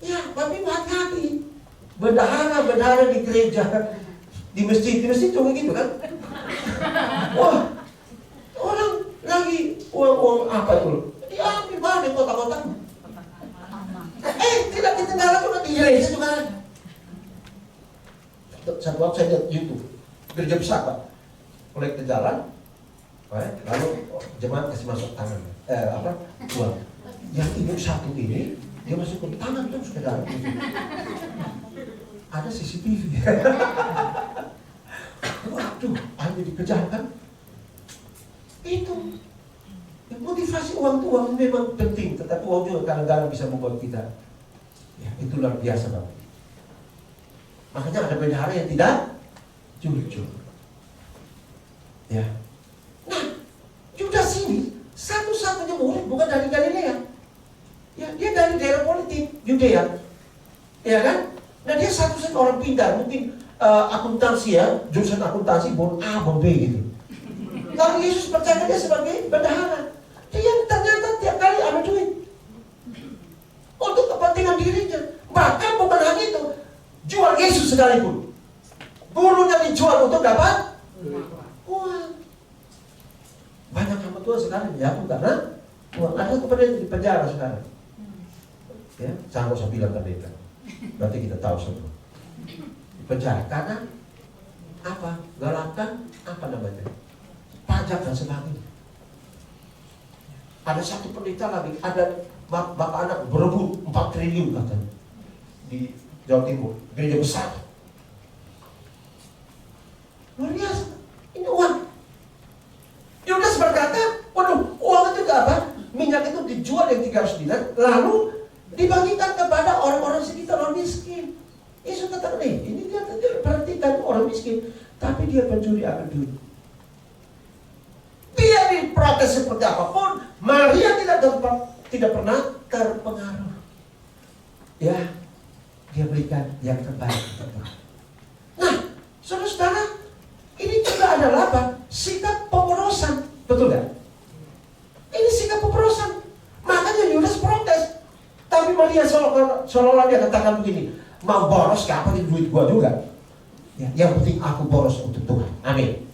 Ya, tapi hati-hati. Bendahara di gereja, di masjid juga gitu kan. Wah, orang lagi uang apa itu? Diambil mana di kota-kota. Tidak ketinggalan juga di gereja juga ada. Satu waktu saya lihat YouTube, gereja besar Pak, oleh ke jalan, lalu jemaat kasih masuk tangan, uang. Yang ibu satu ini, dia masuk ke tangan terus ke dalam. Ada CCTV. Waduh, hanya dikejar kan? Itu motivasi uang itu uang memang penting, tetapi uang juga kadang-kadang bisa membuat kita, ya, itu luar biasa Bapak. Makanya ada bendahara yang tidak jujur. Ya. Nah, Yudas ini satu-satunya murid bukan dari Galilea. Ya, dia dari daerah politik Yudea. Ya kan? Nah, dia satu-satunya orang pintar, mungkin akuntansi ya, jurusan akuntansi bon A, bon B gitu. Lalu Yesus percaya dia sebagai bendahara. Dia ternyata tiap kali ada duit untuk kepentingan dirinya. Bahkan bukan hanya itu, jual Yesus sekalipun. Gurunya dijual untuk dapat uang. Banyak hamba Tuhan sekarang jatuh karena uang. Ada kepada di penjara sekarang. Ya, saya nggak usah bilang pendeta. Berarti kita tahu semua. Di penjara karena apa? Galakkan apa namanya? Pajak dan sebagainya. Ada satu pendeta lagi, ada bapak anak berebut 4 triliun katanya di Jawa Timur, gereja besar. Luar biasa, ini uang. Yudas berkata, waduh, uang itu ke apa? Minyak itu dijual yang 300 dinar, lalu dibagikan kepada orang-orang sekitar, orang miskin. Yesus katakan, ini dia perhatikan orang miskin, tapi dia pencuri akan duit. Dia diprotes seperti apapun, Maria tidak pernah terpengaruh. Ya, dia berikan yang terbaik. Nah, saudara-saudara, ini juga adalah apa? Sikap pemborosan, betul kan? Ini sikap pemborosan. Makanya Yudas protes. Tapi Maria seolah-olah dia katakan begini, mau boros gak apa di duit gua juga. Ya, yang penting aku boros untuk Tuhan. Amin.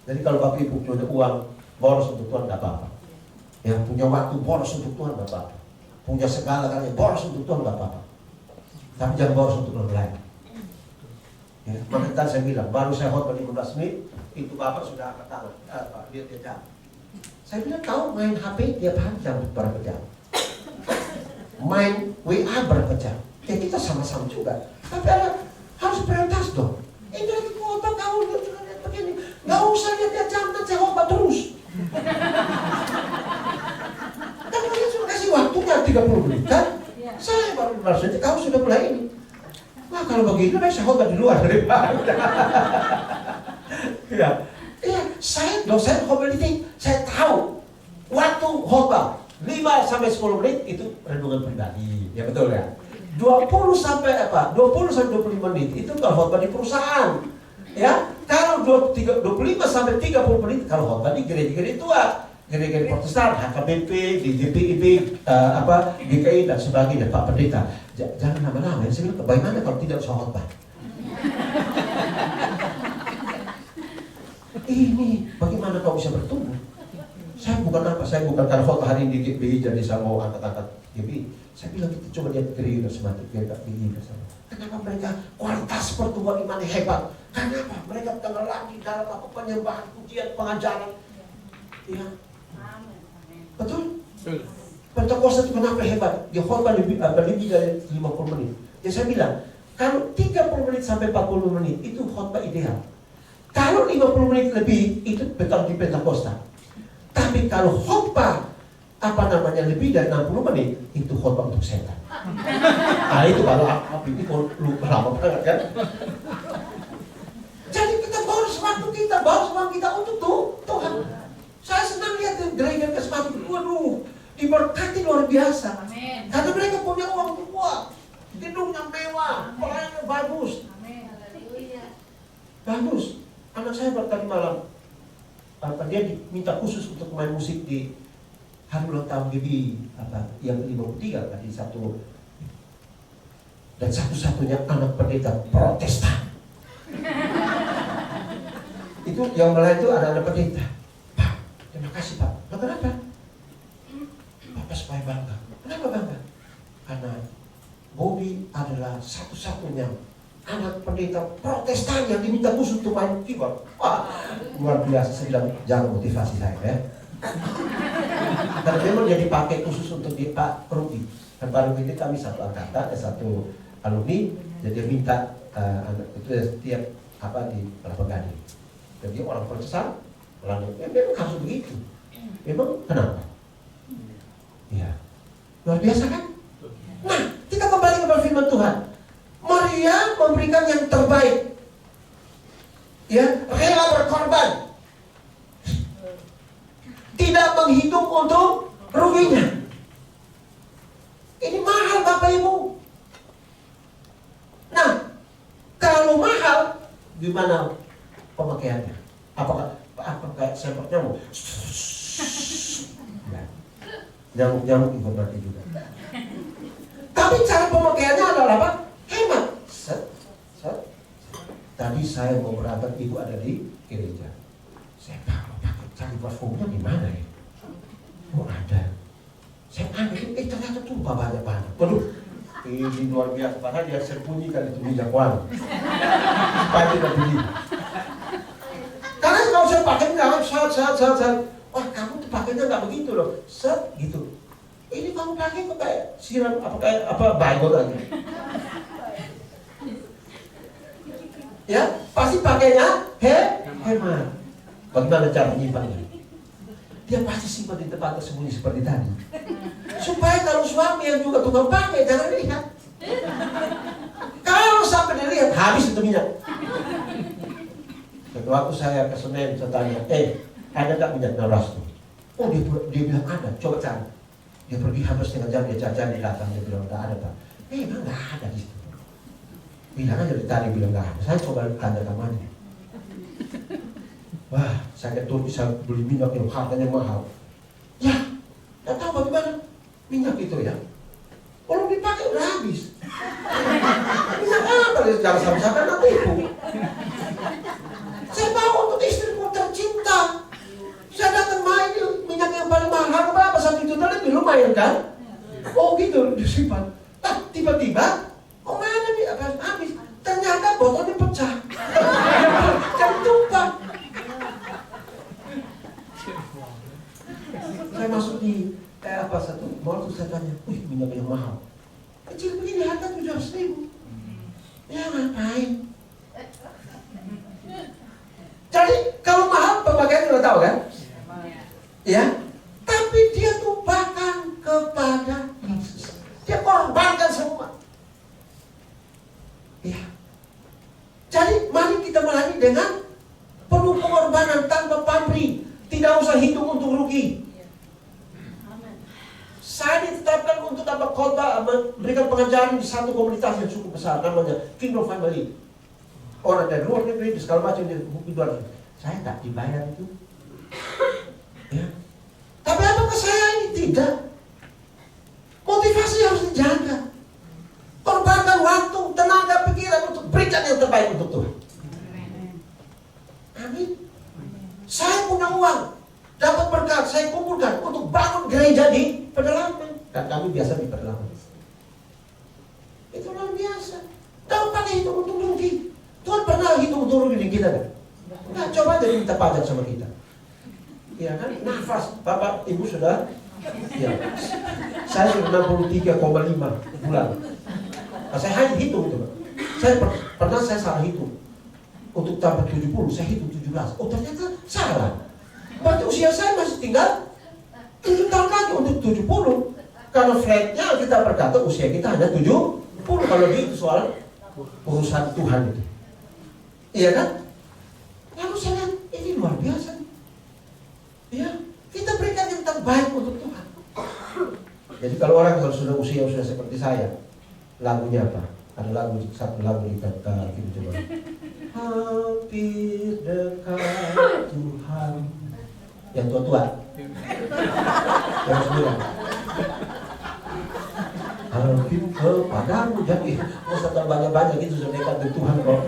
Jadi kalau Bapak Ibu punya uang boros untuk Tuhan gak apa-apa. Yang punya waktu boros untuk Tuhan gak apa-apa. Punya segala-galanya boros untuk Tuhan gak apa-apa. Tapi jangan boros untuk orang lain. Ya, makanya tadi saya bilang, baru saya khotbah 15 menit, itu Bapak sudah angkat tangan. Pak, lihat dia jam. Saya bilang, tahu main HP tiap hari jam para pejabat. main WA berapa jam? Ya kita sama-sama juga. Tapi harus prioritas dong. Ini lagi khotbah kau lihat begini. Gak usah lihat jam nanti khotbah terus. Kan kalian sudah kasih waktunya 30 menit kan? Saya baru saja kau sudah mulai ini. Nah kalau begitu saya khotbah di luar daripada. Iya, saya dosen khotbah ini, saya tahu waktu khotbah 5-10 menit itu renungan pribadi, ya betul ya. 20 sampai 25 menit itu kalau khotbah di perusahaan, ya. Kalau 25 sampai 30 menit kalau khotbah di gereja-gereja tua, gereja Protestan, HKBP, di GPIB, GKI dan sebagainya, Pak Pendeta. Jangan lama-lama. Saya bilang, bagaimana kalau tidak usah khotbah? Ini bagaimana kau bisa bertumbuh? Saya bukan karena khotbah hari ini di GPI jadi saya mau angkat-angkat GPI. Saya bilang kita coba lihat gereja semakin kita GPI bersama. Kenapa mereka kualitas pertumbuhan iman hebat? Kenapa mereka tengah lagi dalam apa penyembahan, pujian, pengajaran? Ya, betul. Pentakosta itu kenapa hebat? Dia khotbah lebih dari 50 menit. Ya saya bilang, kalau 30 menit sampai 40 menit itu khotbah ideal. Kalau 50 menit lebih itu betul di Pentakosta. Tapi kalau khotbah lebih dari 60 menit itu khotbah untuk setan. Nah itu kalau api ini lupa lama banget kan. Jadi kita bawa semangat kita untuk Tuhan. Saya senang lihat gereja kesempatan. Waduh, diberkati luar biasa. Amen. Karena mereka punya uang tua, gedungnya mewah, pelayanannya bagus. Amen. Bagus. Anak saya tadi malam, dia diminta khusus untuk main musik di hari ulang tahun GBI yang ke-53 tadi satu dan satu-satunya anak pendeta Protestan. Itu yang melayan itu ada anak pendeta. Pak, terima kasih Pak. Nah, kenapa? Bapak supaya bangga. Kenapa bangga? Karena Bobby adalah satu-satunya anak pendeta Protestan yang diminta khusus untuk main keyboard. Wah, luar biasa. Saya bilang, jangan motivasi saya ya. Karena memang dia dipakai khusus untuk Pak Ruby. Dan Pak Ruby ini kami satu angkatan, satu alumni. Jadi dia minta anak itu setiap di Kelapa Gading. Jadi orang Protestan, memang harus begitu. Memang kenapa? Ya, luar biasa kan? Nah, kita kembali kepada firman Tuhan. Maria memberikan yang terbaik, ya, rela berkorban, tidak menghitung untuk ruginya. Ini mahal Bapak Ibu. Nah, kalau mahal, gimana pemakaiannya? Apa kayak semprot nyamuk? Nyamuk ikut mati juga. Tapi cara pemakaiannya adalah apa? Hemat. Tadi saya mau berangkat, ibu ada di gereja. Saya pakai cari parfumnya di mana ya? Oh ada. Saya ambil, ternyata tumpah banyak-banyak. Waduh, ini luar biasa. Padahal dia sembunyikan itu minyak wangi. Supaya tidak beli. Karena kalau saya pakai nggak, saat. Wah kamu tuh pakainya nggak begitu loh. Gitu. Ini kamu pakai kayak siram baygon lagi. Ya, pasti pakainya hemat. Bagaimana cara menyimpannya? Dia pasti simpan di tempat tersembunyi seperti tadi. Supaya kalau suami yang juga tukang pakai jangan lihat. Kalau sampai dilihat habis itu minyak. Suatu waktu saya ke Senen, saya tanya, ada nggak minyak naras tuh? Oh dia bilang ada, coba cari. Dia pergi hampir setengah jam, dia cari di belakang, dia bilang nggak ada Pak. Emang nggak ada di situ. Bilang aja tadi bilang nggak ada. Saya coba tanya temannya. Wah, saya tuh bisa beli minyak yang harganya mahal. Ya, nggak tahu bagaimana minyak itu ya. Kalau dipakai udah habis. Minyak apa? Jangan sampai nanti ibu. Saya bawa untuk istriku tercinta. Saya datang main minyak yang paling mahal berapa? 1 juta lebih, lumayan kan? Oh gitu disimpan. Nah tiba-tiba, oh mana nih habis? Ternyata botolnya pecah. Jadi tumpah. Saya masuk di satu mall, terus saya tanya, minyak yang mahal. dengan penuh pengorbanan tanpa pamrih. Tidak usah hitung untung rugi. Saya ditetapkan untuk dapat khotbah, memberikan pengajaran di satu komunitas yang cukup besar, namanya Kingdom Family. Orang dari luar negeri, segala macam di luar. Saya tak dibayar itu. Ya. Tapi apakah saya ini? Tidak. Motivasi harus dijaga. Korbankan waktu, tenaga, pikiran untuk berikan yang terbaik untuk Tuhan. Amin. Saya punya uang, dapat berkat, saya kumpulkan untuk bangun gereja di pedalaman. Dan kami biasa di pedalaman. Itu luar biasa. Jangan pakai hitung untung rugi. Tuhan pernah hitung untung rugi di kita kan? Nah, coba jadi minta pajak sama kita. Iya kan? Nafas, Bapak, Ibu sudah. Ya. Saya sudah 63,5 bulan. Nah, saya hanya hitung itu, Pak. Pernah saya salah hitung. Untuk tambah 70, saya hitung 17. Oh, ternyata salah. Berarti usia saya masih tinggal 7 tahun lagi untuk 70. Karena flatnya kita berkata usia kita hanya 70. Kalau itu soal urusan Tuhan itu. Iya kan? Lalu saya lihat, ini luar biasa. Ya, kita berikan yang terbaik untuk Tuhan. Jadi kalau orang kalau sudah usia sudah seperti saya, lagunya apa? Ada satu lagu di kata gitu coba. Hampir dekat Tuhan. Yang tua-tua. Yang sembilan. Hampir kepadamu. Jadi mau setel banyak-banyak gitu sudah dekat dengan Tuhan kok.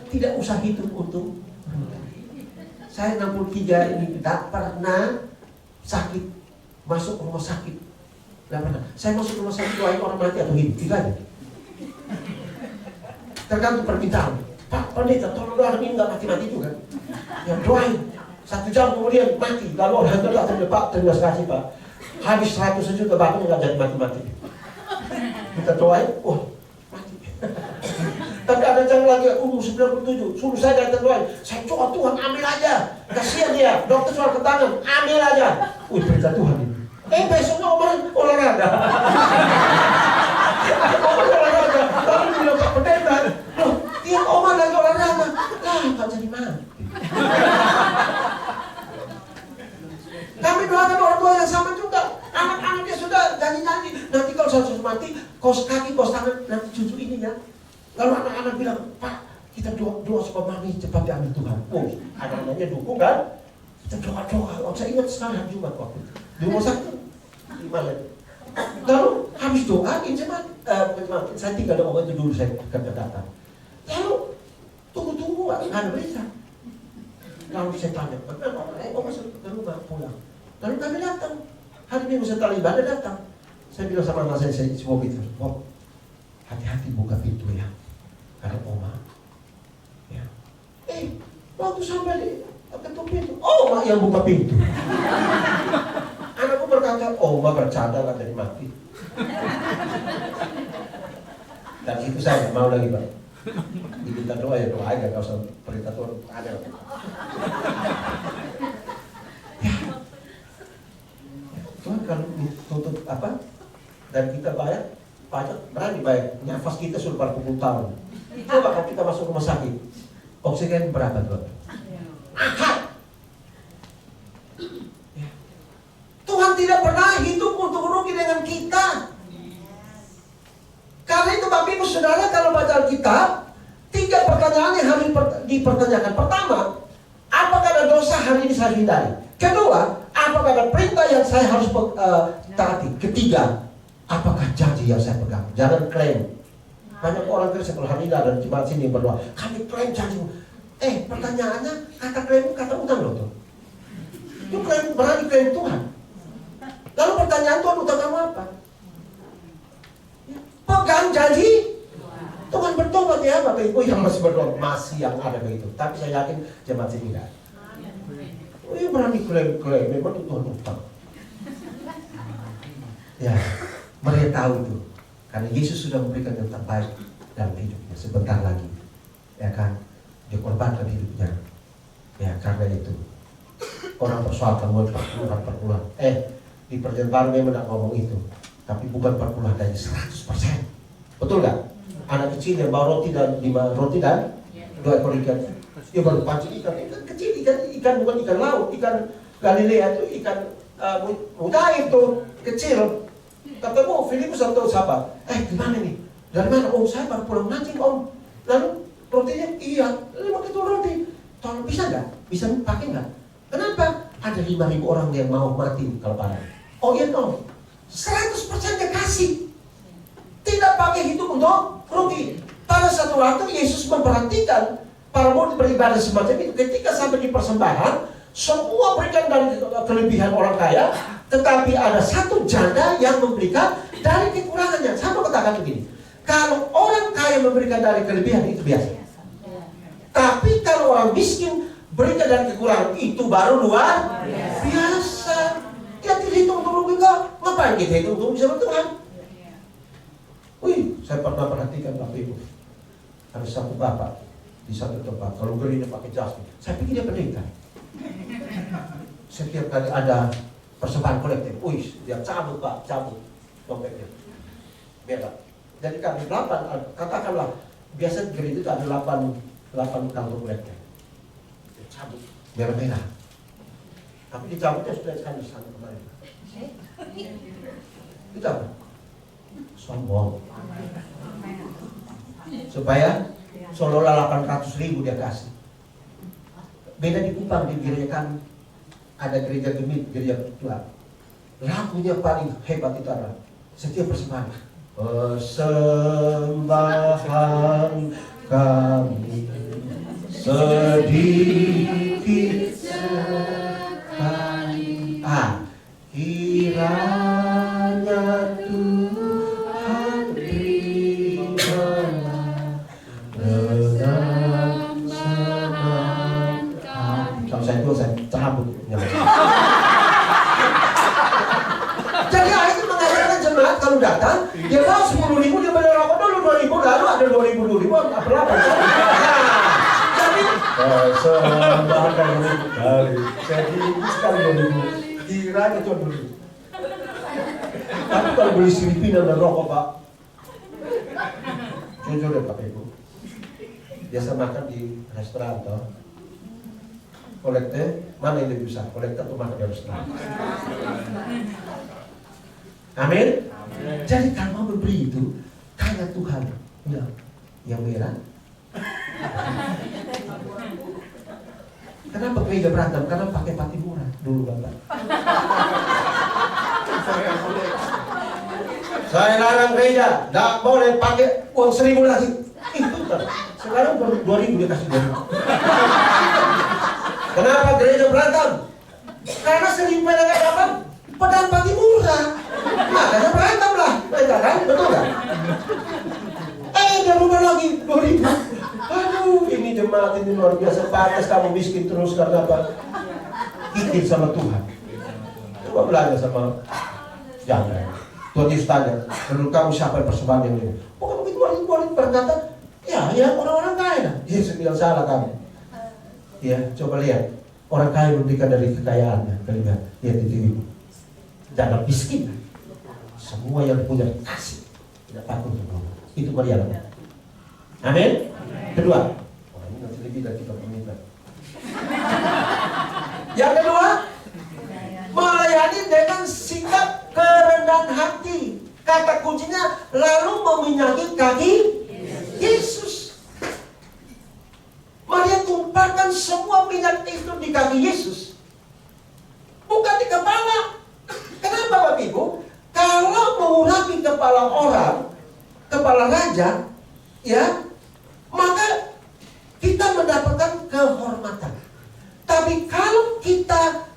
Tidak usah hitung untung. Saya 63 ini tidak pernah sakit, masuk rumah sakit. Tidak pernah. Saya masuk rumah sakit doain orang mati atau hidup, tidak ada. Tergantung permintaan. Pak pendeta, tolong doain ini nggak mati-mati juga. Ya doain. 1 jam kemudian mati. Lalu orang itu datang, Pak, terima kasih Pak. Habis 100 juta batunya nggak jadi mati-mati. Kita doain, mati. Tapi ada jangan lagi umur 97, suruh saya datang doain. Saya coba Tuhan ambil aja. Kasihan dia, dokter soal ke tangan, ambil aja. Perintah Tuhan ini. Besoknya olahraga. Olahraga. Lalu bilang Pak pendeta, dia lagi olahraga. Nggak jadi mati. Kami doakan orang tua yang sama juga. Anak-anaknya sudah nyanyi-nyanyi. Nanti kalau saya sudah mati, kos kaki, kos tangan, nanti cucu ini ya. Lalu anak-anak bilang, Pak, kita doa supaya mami cepat diambil Tuhan. Anak-anaknya dukung kan? Kita doa-doa. Saya ingat sekali hari Jumat waktu itu. Di rumah sakit. Di mana? Lalu habis doa, saya tinggal di rumah itu dulu, saya kerja datang. Lalu tunggu-tunggu, nggak ada berita. Lalu saya tanya, masuk ke rumah pulang. Lalu kami datang. Hari Minggu setelah ibadah datang. Saya bilang sama anak saya semua gitu, Bob, hati-hati buka pintu ya. Ada oma. Ya. Waktu sampai di ketuk pintu, oma yang buka pintu. Anakku berkata, oma bercanda kan jadi mati. Dan itu saya mau lagi Pak. Diminta doa ya doa aja, gak usah perintah Tuhan ada. Ya. Tuhan kalau ditutup apa dan kita bayar pajak berani bayar. Nafas kita sudah berpuluh tahun. Coba kalau kita masuk rumah sakit, oksigen berapa Tuhan? Ya. Tuhan tidak pernah hidup untuk rugi dengan kita. Karena itu Bapak Ibu Saudara, kalau baca Alkitab, 3 pertanyaan yang harus dipertanyakan. Pertama, apakah ada dosa hari ini saya hindari? Kedua, apakah ada perintah yang saya harus taati? Ketiga, apakah janji yang saya pegang? Jangan klaim. Banyak orang Kristen kalau hari ini ada di jemaat sini yang berdoa, kami klaim janji. Pertanyaannya, kata klaim kata utang loh tuh. Itu klaim, berani klaim Tuhan. Lalu pertanyaan Tuhan, utang kamu apa? Pegang janji. Tuhan bertobat ya Bapak Ibu yang masih berdoa, masih yang ada begitu. Tapi saya yakin jemaat sini tidak. Berani klaim, memang itu Tuhan utang. Ya, mereka tahu itu. Karena Yesus sudah memberikan yang terbaik dalam hidupnya sebentar lagi. Ya kan, dikorbankan hidupnya. Ya, karena itu. Orang persoalkan mau perpuluhan. Di perjanjian baru memang tidak ngomong itu. Tapi bukan perpuluhan dari 100%. Betul gak? anak kecil yang bawa roti dan 5 roti dan 2 ekor ikan. Dia baru pancing ikan kecil, ikan bukan ikan laut, ikan Galilea itu ikan mujair tuh kecil. Ketemu Filipus atau siapa? Gimana nih? Dari mana? Oh, saya baru pulang mancing om. Lalu rotinya iya 5 kilo roti. Tolong bisa nggak? Bisa pakai nggak? Kenapa? Ada 5.000 orang yang mau mati di kelaparan. Oh iya dong, 100% dia kasih. Tidak pakai hidup untuk rugi. Pada satu waktu Yesus memperhatikan para murid beribadah semacam itu. Ketika sampai di persembahan, semua berikan dari kelebihan orang kaya, tetapi ada satu janda yang memberikan dari kekurangannya. Saya mau katakan begini, kalau orang kaya memberikan dari kelebihan itu biasa. Tapi kalau orang miskin berikan dari kekurangan itu baru luar biasa. Dia tidak hitung untuk rugi kok. Ngapain kita hitung untuk bisa Tuhan? Wih, saya pernah perhatikan Bapak Ibu. Ada satu bapak di satu tempat, kalau gerinya pakai jas, saya pikir dia pendeta. Setiap kali ada persembahan kolektif, wih, dia cabut Pak, cabut dompetnya. Beda. Jadi kami 8, katakanlah, biasa gereja itu ada 8 kantor kolektif. Dia cabut, merah-merah. Tapi dicabutnya sudah sekali sana kemarin. Itu apa? Sombong. Supaya seolah-olah 800.000 dia kasih. Beda di Kupang, di gereja kami ada gereja gemit, gereja tua. Lagunya paling hebat itu adalah setiap persembahan. Persembahan kami sedikit sekali. Kiranya Tuhan berikanlah dengan senang hati. Kalau saya itu saya cabut. Jadi itu mengajarkan jemaat kalau datang, dia bawa 10.000, dia bayar rokok dulu 2.000, lalu ada 2.000, apa? Jadi persembahan kali. Jadi sekali 2.000. Kiranya Tuhan beri. Tapi kalau beli Filipina dan rokok Pak, jujur deh Bapak Ibu, biasa makan di restoran toh, kolekte mana yang lebih besar, kolekte atau makan di restoran? Amin. Jadi kalau mau beri itu kayak Tuhan, ya, yang merah. Kenapa gereja berantem? Karena pakai pati murah dulu Bapak. Saya larang gereja, tidak boleh pakai uang 1.000 lagi. Itu kan. Sekarang baru 2.000 dia kasih 2.000. Kenapa gereja berantem? Karena 1.000 mereka dapat pedang pati murah. Makanya berantem lah, mereka kan, betul kan? Dia lupa lagi 2.000. Aduh, ini jemaat ini luar biasa. Pantas kamu miskin terus karena apa? Ikut sama Tuhan. Coba belajar sama jangan. Tuhan Yesus tanya, menurut kamu siapa yang persembahan yang ini? Bukan begitu, orang berkata, ya orang-orang kaya. Yesus bilang salah kamu. Ya, coba lihat. Orang kaya memberikan dari kekayaannya. Lihat di TV. Jangan miskin. Semua yang punya kasih. Tidak takut semua. Itu Maria. Amin. Kedua, ini nanti lebih dari kita meminta. Yang kedua, melayani dengan sikap kerendahan hati. Kata kuncinya, lalu meminyaki kaki Yesus. Maria tumpahkan semua minyak itu di kaki Yesus, bukan di kepala. Kenapa Bapak Ibu? Kalau mengurapi kepala orang, kepala raja, ya, maka kita mendapatkan kehormatan. Tapi kalau kita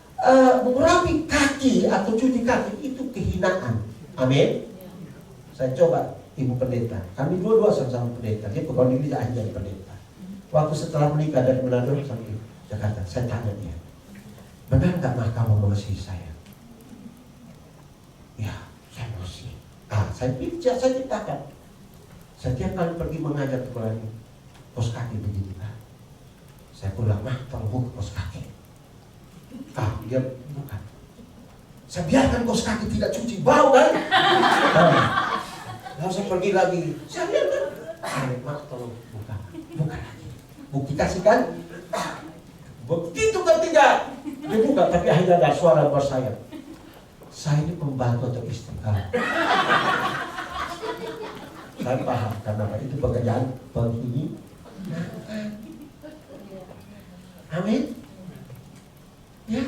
mengurapi kaki atau cuci kaki, itu kehinaan. Amin. Saya coba ibu pendeta, kami dua-dua sama-sama pendeta. Dia pegawai negeri aja jadi pendeta. Waktu setelah menikah dari Manado sampai Jakarta, saya tanya dia, benar nggak mah kamu mengasihi saya? Ya, saya mengasihi. Saya ceritakan. Setiap kali pergi mengajar ke Kuala pos kaki begitu kan. Saya pulang, mah tolong buka pos kaki. Dia bukan. Saya biarkan kos kaki tidak cuci, bau kan? Lalu saya pergi lagi. Saya biarkan Mak tolong buka lagi. Bukti kasihkan. Begitu ketiga dia buka, tapi akhirnya ada suara buat saya ini pembantu atau istri kamu. Saya paham karena itu pekerjaan penghuni. Amin. Ya,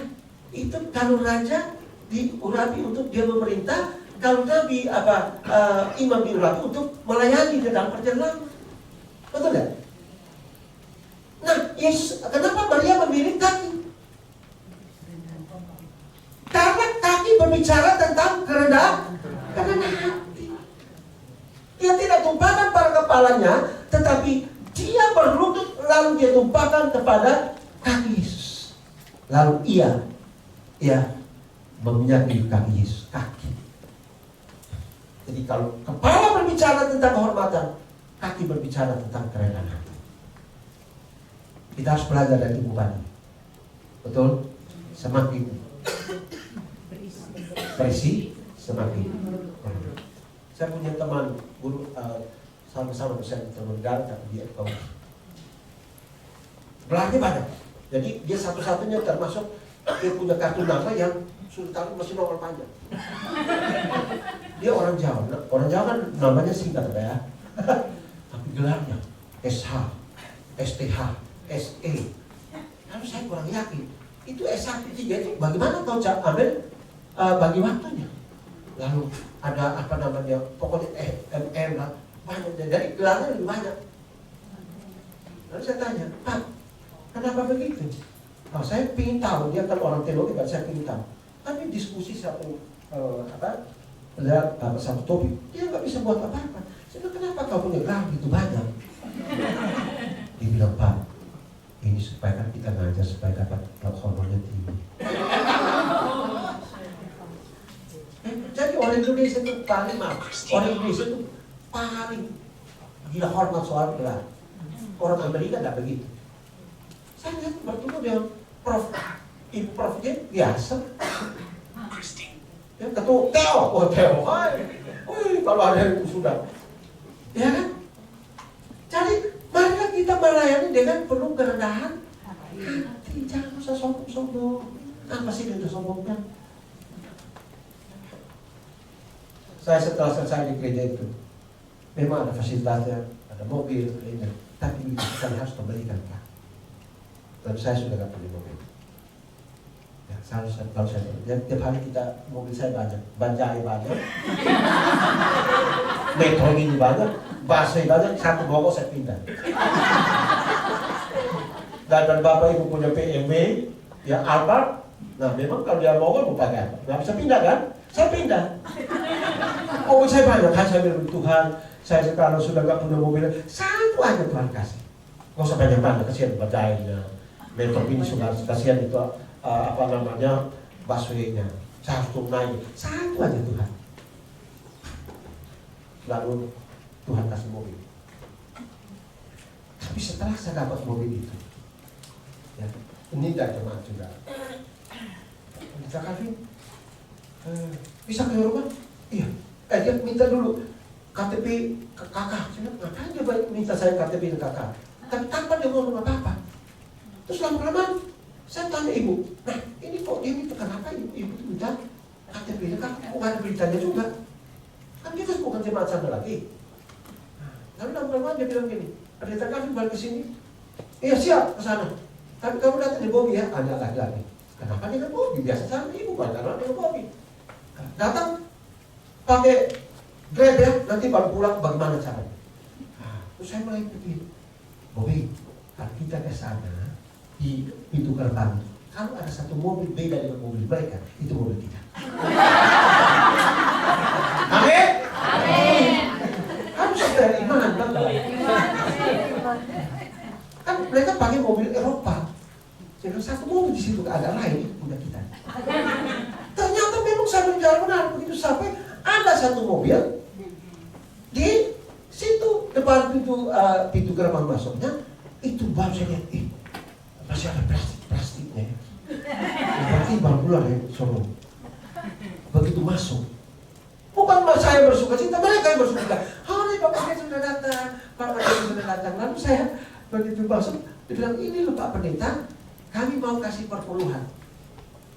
itu kalau raja diurapi untuk dia memerintah, kalau nabi imam diurapi untuk melayani di dalam perjalanan. Betul tidak? Nah, Yesus, kenapa Maria memilih kaki? Karena kaki berbicara tentang kerendahan hati. Dia tidak tumpahkan pada kepalanya, tetapi dia berlutut lalu dia tumpahkan kepada kaki Yesus. Lalu ia meminyapi kaki Yesus, kaki. Jadi kalau kepala berbicara tentang kehormatan, kaki berbicara tentang kerendahan hati. Kita harus belajar dari tubuh bani. Betul? Semakin berisi, semakin. Saya punya teman guru sama-sama dosen negara, tapi dia ekonomi. Belahnya banyak. Jadi dia satu-satunya termasuk dia punya kartu nama yang sudah tahu masih nomor panjang. Dia orang Jawa. Orang Jawa kan namanya singkat ya. Tapi gelarnya SH, STH, SE. Lalu saya kurang yakin. Itu S1, 3 itu bagaimana kau ambil bagi waktunya? Lalu ada pokoknya MM lah, banyak. Jadi gelarnya lebih banyak. Lalu saya tanya, Pak, kenapa begitu? Nah, saya ingin tahu, dia kan orang teologi, saya ingin tahu. Tapi diskusi satu satu topik, dia nggak bisa buat apa-apa. Saya bilang, kenapa kau punya gelar itu banyak? Dia bilang, Pak, ini supaya kan kita ngajar supaya dapat honornya tinggi. Jadi orang Indonesia itu paling gila hormat soal gelar. Orang Amerika tidak begitu. Saya lihat bertemu dengan ibu prof dia biasa. Yang ketua Theo, kalau ada yang sudah, ya kan? Jadi marilah kita melayani dengan penuh kerendahan hati, jangan usah sombong-sombong. Apa sih yang disombongkan? Saya setelah selesai di gereja itu, memang ada fasilitasnya, ada mobil, tapi kita harus kembalikan Pak. Dan saya sudah gak punya mobil. Ya, kalau saya tiap hari kita mobil saya banyak, banjai banyak, metro ini banyak, busway banyak, satu Bogor saya pindah. Dan bapak ibu punya PMW, ya Alphard. Nah memang kalau dia Bogor mau pakai apa? Nggak bisa pindah kan? Saya pindah. Oh saya banyak, saya bilang Tuhan, saya sekarang sudah gak punya mobil, satu aja Tuhan kasih. Nggak usah banyak-banyak, kasihan bajainya. Metro ini sudah kasihan itu busway-nya. Saya harus tunai, satu aja Tuhan. Lalu Tuhan kasih mobil. Tapi setelah saya dapat mobil itu, ya, ini dari jemaat juga. Bisa Kavin, bisa ke rumah? Iya. Dia minta dulu KTP ke kakak. Saya bilang, ngapain dia minta saya KTP ke kakak? Tapi tanpa dia ngomong apa-apa. Terus lama-lama saya tanya ibu, nah ini kok dia minta kenapa ibu minta KTP-nya kan? Kok gak ada beritanya juga? Kan kita bukan jemaat sana lagi. Lalu lama-lama dia bilang gini, Pendeta Kavin balik ke sini. Iya siap ke sana. Tapi kamu datang di Bobby ya, ada lagi. Kenapa dengan Bobby? Biasa sama ibu kan, karena dengan Bobby. Datang pakai Grab ya, nanti baru pulang bagaimana caranya? Terus saya mulai pikir, Bobby, kalau kita ke sana di pintu gerbang, kalau ada satu mobil beda dengan mobil mereka, itu mobil kita. Amin? Amin. Harus ada iman, kan mereka pakai mobil Eropa. Jadi satu mobil di situ ada lain itu punya kita. Ternyata memang saya berjalan benar begitu sampai ada satu mobil di situ depan pintu gerbang masuknya itu baru saya lihat masih ada plastiknya. Berarti baru keluar ya Solo. Begitu masuk, bukan saya bersuka cita, mereka yang bersuka cita. Hari Pak Pendeta sudah datang, Pak Pendeta sudah datang. Lalu saya begitu masuk, dia bilang, ini loh Pak Pendeta, kami mau kasih perpuluhan.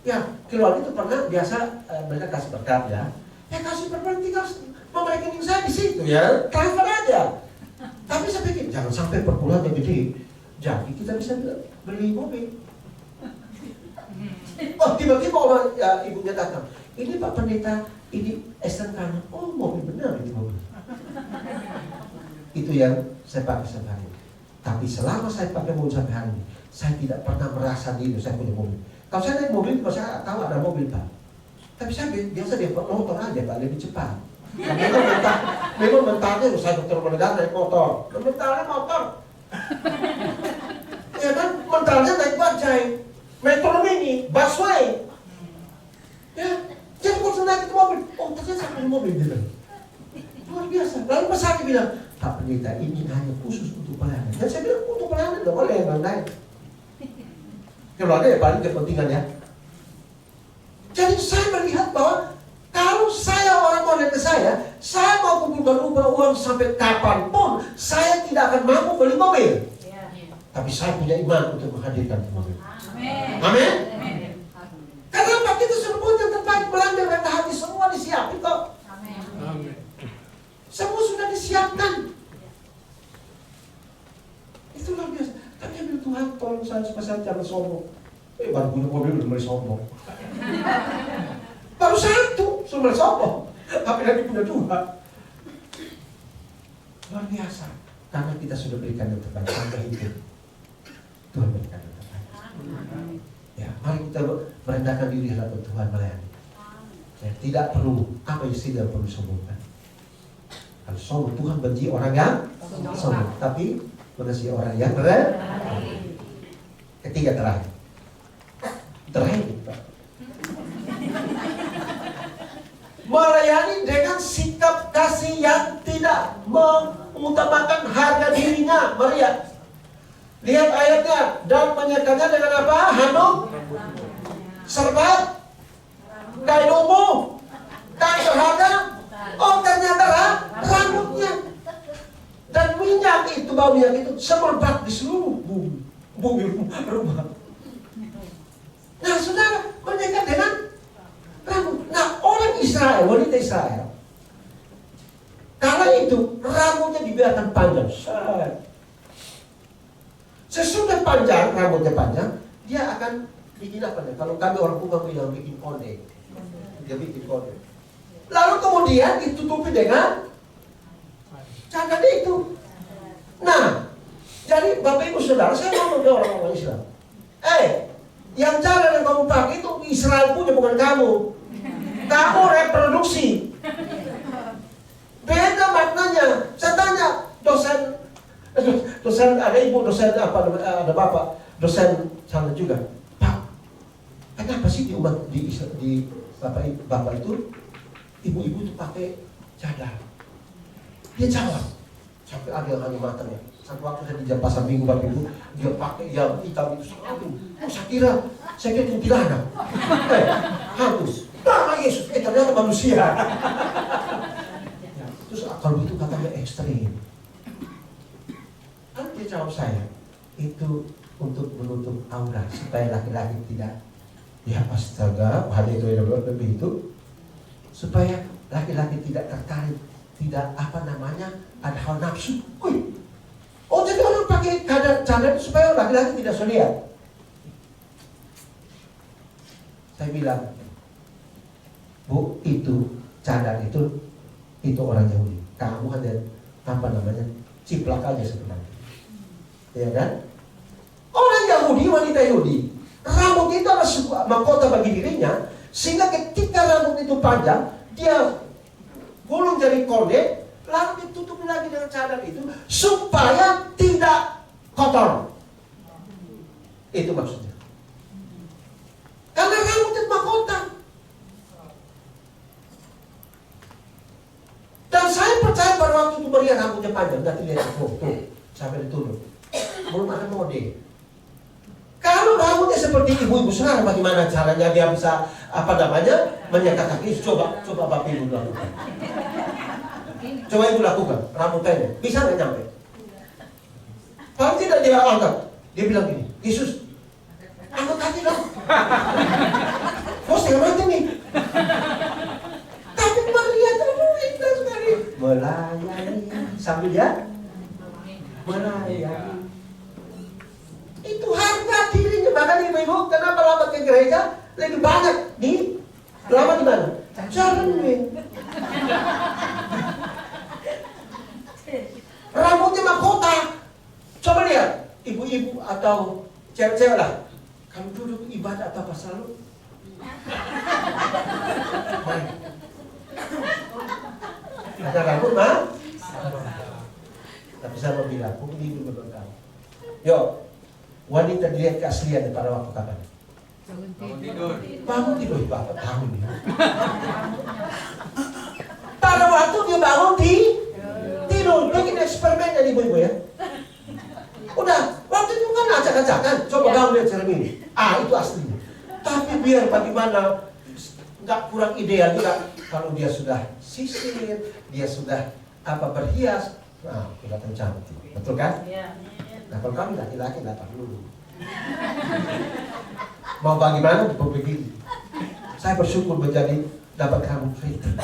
Ya, keluarga itu pernah biasa mereka kasih berkat ya. Ya kasih perpuluhan, tinggal nomor rekening saya di situ ya, transfer aja. Tapi saya pikir jangan sampai perpuluhan yang gede. Jadi kita bisa beli mobil. Oh tiba-tiba orang ya, ibunya datang. Ini Pak Pendeta, ini SNK. Oh mobil benar itu mobil. Itu yang saya pakai sampai hari ini. Tapi selama saya pakai mobil sampai hari ini, saya tidak pernah merasa diri saya punya mobil. Kalau saya naik mobil, saya tahu ada mobil Pak. Tapi saya biasa dia motor aja Pak, lebih cepat. Memang mentalnya saya dokter menegak naik motor. Mentalnya motor. Ya kan, mentalnya naik bajai, metro mini, busway. Ya, jadi kalau saya naik itu mobil, oh ternyata saya punya mobil gitu. Luar biasa. Lalu pas saya bilang, Pak Pendeta ini hanya khusus untuk pelayanan. Dan saya bilang untuk pelayanan tidak boleh yang lain. Kalau ada ya paling kepentingan ya. Jadi saya melihat bahwa kalau saya orang mau lihat ke saya mau kumpulkan uang sampai kapanpun, saya tidak akan mampu beli mobil. Tapi saya punya iman untuk menghadirkan mobil. Amin. Kenapa kita sudah punya yang terbaik, melanggar rendah hati, semua disiapin kok. Amin. Semua sudah disiapkan. Itulah biasa. Tapi dia bilang, Tuhan tolong saya supaya saya jangan sombong. Baru punya mobil udah mulai sombong. Baru satu, sudah mulai sombong. Tapi lagi punya dua. Luar biasa. Karena kita sudah berikan yang terbaik sampai itu. Tuhan berikan yang terbaik. Ya, mari kita merendahkan diri hadapan Tuhan melayani. Ya, tidak perlu apa yang tidak perlu sombongkan. Kalau sombong, Tuhan benci orang yang sombong. Tapi mengasihi orang yang rendah. Ketiga terakhir. Pak. Melayani dengan sikap kasih yang tidak mengutamakan harga dirinya. Maria, lihat ayatnya, dan menyertakannya dengan apa? Handuk, serta kain ungu, kain berharga. Oh ternyata rambutnya dan minyak itu, bau minyak itu semerbak di seluruh bumi rumah. Nah saudara, menikah dengan rambut. Nah orang Israel, wanita Israel, kala itu rambutnya dibiarkan panjang. Sesudah panjang, rambutnya panjang, dia akan bikin apa nih? Kalau kami orang Bukan bilang bikin konde. Dia bikin konde. Lalu kemudian ditutupi dengan cadar itu. Nah, jadi Bapak Ibu Saudara, saya ngomong ke orang-orang Islam. Yang cadar yang kamu pakai itu Israel punya, bukan kamu. Kamu reproduksi. Beda maknanya. Saya tanya dosen ada ibu, dosen apa, ada bapak, dosen sana juga. Pak, kenapa sih di umat di bapak itu ibu-ibu itu pakai cadar? Dia jawab, sampai ada yang hanya matanya. Satu waktu saya di pasar Minggu Bapak Ibu, dia pakai yang hitam itu selalu. Saya kira kuntilanak, hantu. Nama Yesus, ternyata manusia. Ya, terus kalau itu katanya ekstrim. Kan dia jawab saya, itu untuk menutup aura supaya laki-laki tidak, ya astaga, hal itu yang lebih itu, supaya laki-laki tidak tertarik, tidak ada hal nafsu. Oh jadi orang pakai cadar supaya laki-laki tidak lihat. Saya bilang, Bu, itu cadar itu orang Yahudi. Kamu hanya ciplak aja sebenarnya. Ya kan? Orang Yahudi, wanita Yahudi, rambut itu adalah sebuah mahkota bagi dirinya, sehingga ketika rambut itu panjang, dia gulung jadi konde, lalu ditutup lagi dengan cadar itu supaya tidak kotor. Itu maksudnya. Karena rambut itu mahkota. Dan saya percaya pada waktu itu Maria rambutnya panjang, nanti lihat tuh sampai diturun. Belum ada mode. Kalau rambutnya seperti ibu-ibu sekarang, bagaimana caranya dia bisa menyatakan ini? Coba Bapak Ibu lakukan. Coba ibu lakukan, rambut pendek. Bisa nggak nyampe? Kalau tidak dia angkat, dia bilang gini, Yesus, angkat kaki dong. Bos yang mati nih. Tapi Maria terlalu indah sekali. Melayani, sambil dia melayani. Itu harga dirinya. Bahkan ibu-ibu, kenapa lambat ke gereja? Lebih banyak lambat di mana? Cermin. Rambutnya mahkota. Coba lihat, ibu-ibu atau cewek-cewek lah. Kalau duduk ibadah atau apa selalu? Ada rambut mah? Tapi saya mau bilang, mungkin ibu berbekal. Yuk, wanita dilihat keasliannya pada waktu kapan? Bangun tidur. Bapak tahu nih. Pada waktu dia bangun tidur. Bikin eksperimen ya ibu-ibu ya. Udah, waktu itu kan acak-acakan. Coba kamu lihat cermin. Itu aslinya. Tapi biar bagaimana, nggak kurang ideal juga. Kalau dia sudah sisir, dia sudah berhias, kelihatan cantik. Betul kan? Nah kalau kami laki-laki nggak perlu. Mau bagaimana begini. Saya bersyukur dapat rambut keriting.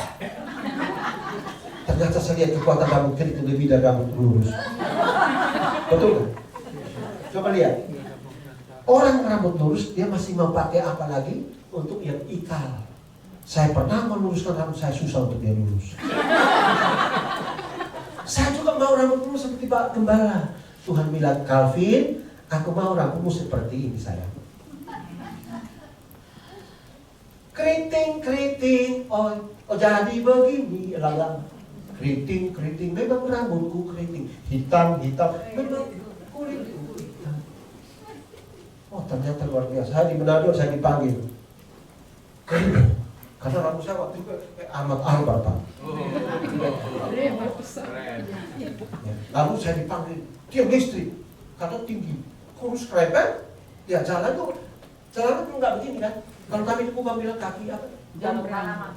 Ternyata saya lihat kekuatan rambut keriting lebih dari rambut lurus. Betul kan? Coba lihat. Orang rambut lurus dia masih mau pakai apa lagi untuk yang ikal. Saya pernah meluruskan rambut saya, susah untuk dia lurus. Saya juga mau rambut lurus seperti Pak Gembala. Tuhan bilang, Calvin, aku mau rambutmu seperti ini sayang. Keriting, oh jadi begini, lalang. Keriting, memang rambutku keriting. Hitam, memang kulitku hitam. Oh ternyata luar biasa. Saya di Manado, saya dipanggil. Karena rambut saya waktu itu amat albar Pak. Lalu saya dipanggil, dia listrik, karena tinggi, kurus krepet, ya jalan tuh nggak begini kan? Kalau kami di Kubang bilang kaki apa? Jalur halaman.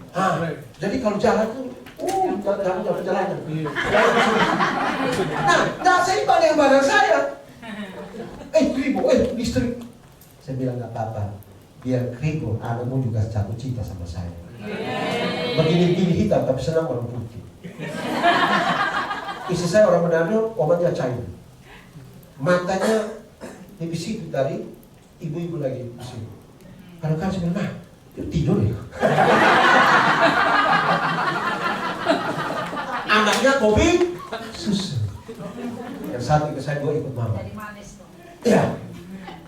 Jadi kalau jalan tuh, jalan. Nah, saya panggil badan saya. Kribo, listrik. Saya bilang nggak apa-apa, biar Kribo, anakmu juga jatuh cinta sama saya. Begini hitam, tapi senang orang putih. Istri saya orang Manado, obatnya China. Matanya di situ tadi, ibu-ibu lagi di sini. Kalau kan saya bilang, dia tidur ya. Anaknya kopi, susu. Yang satu ke saya, dua ikut mama. Jadi manis tuh. Ya,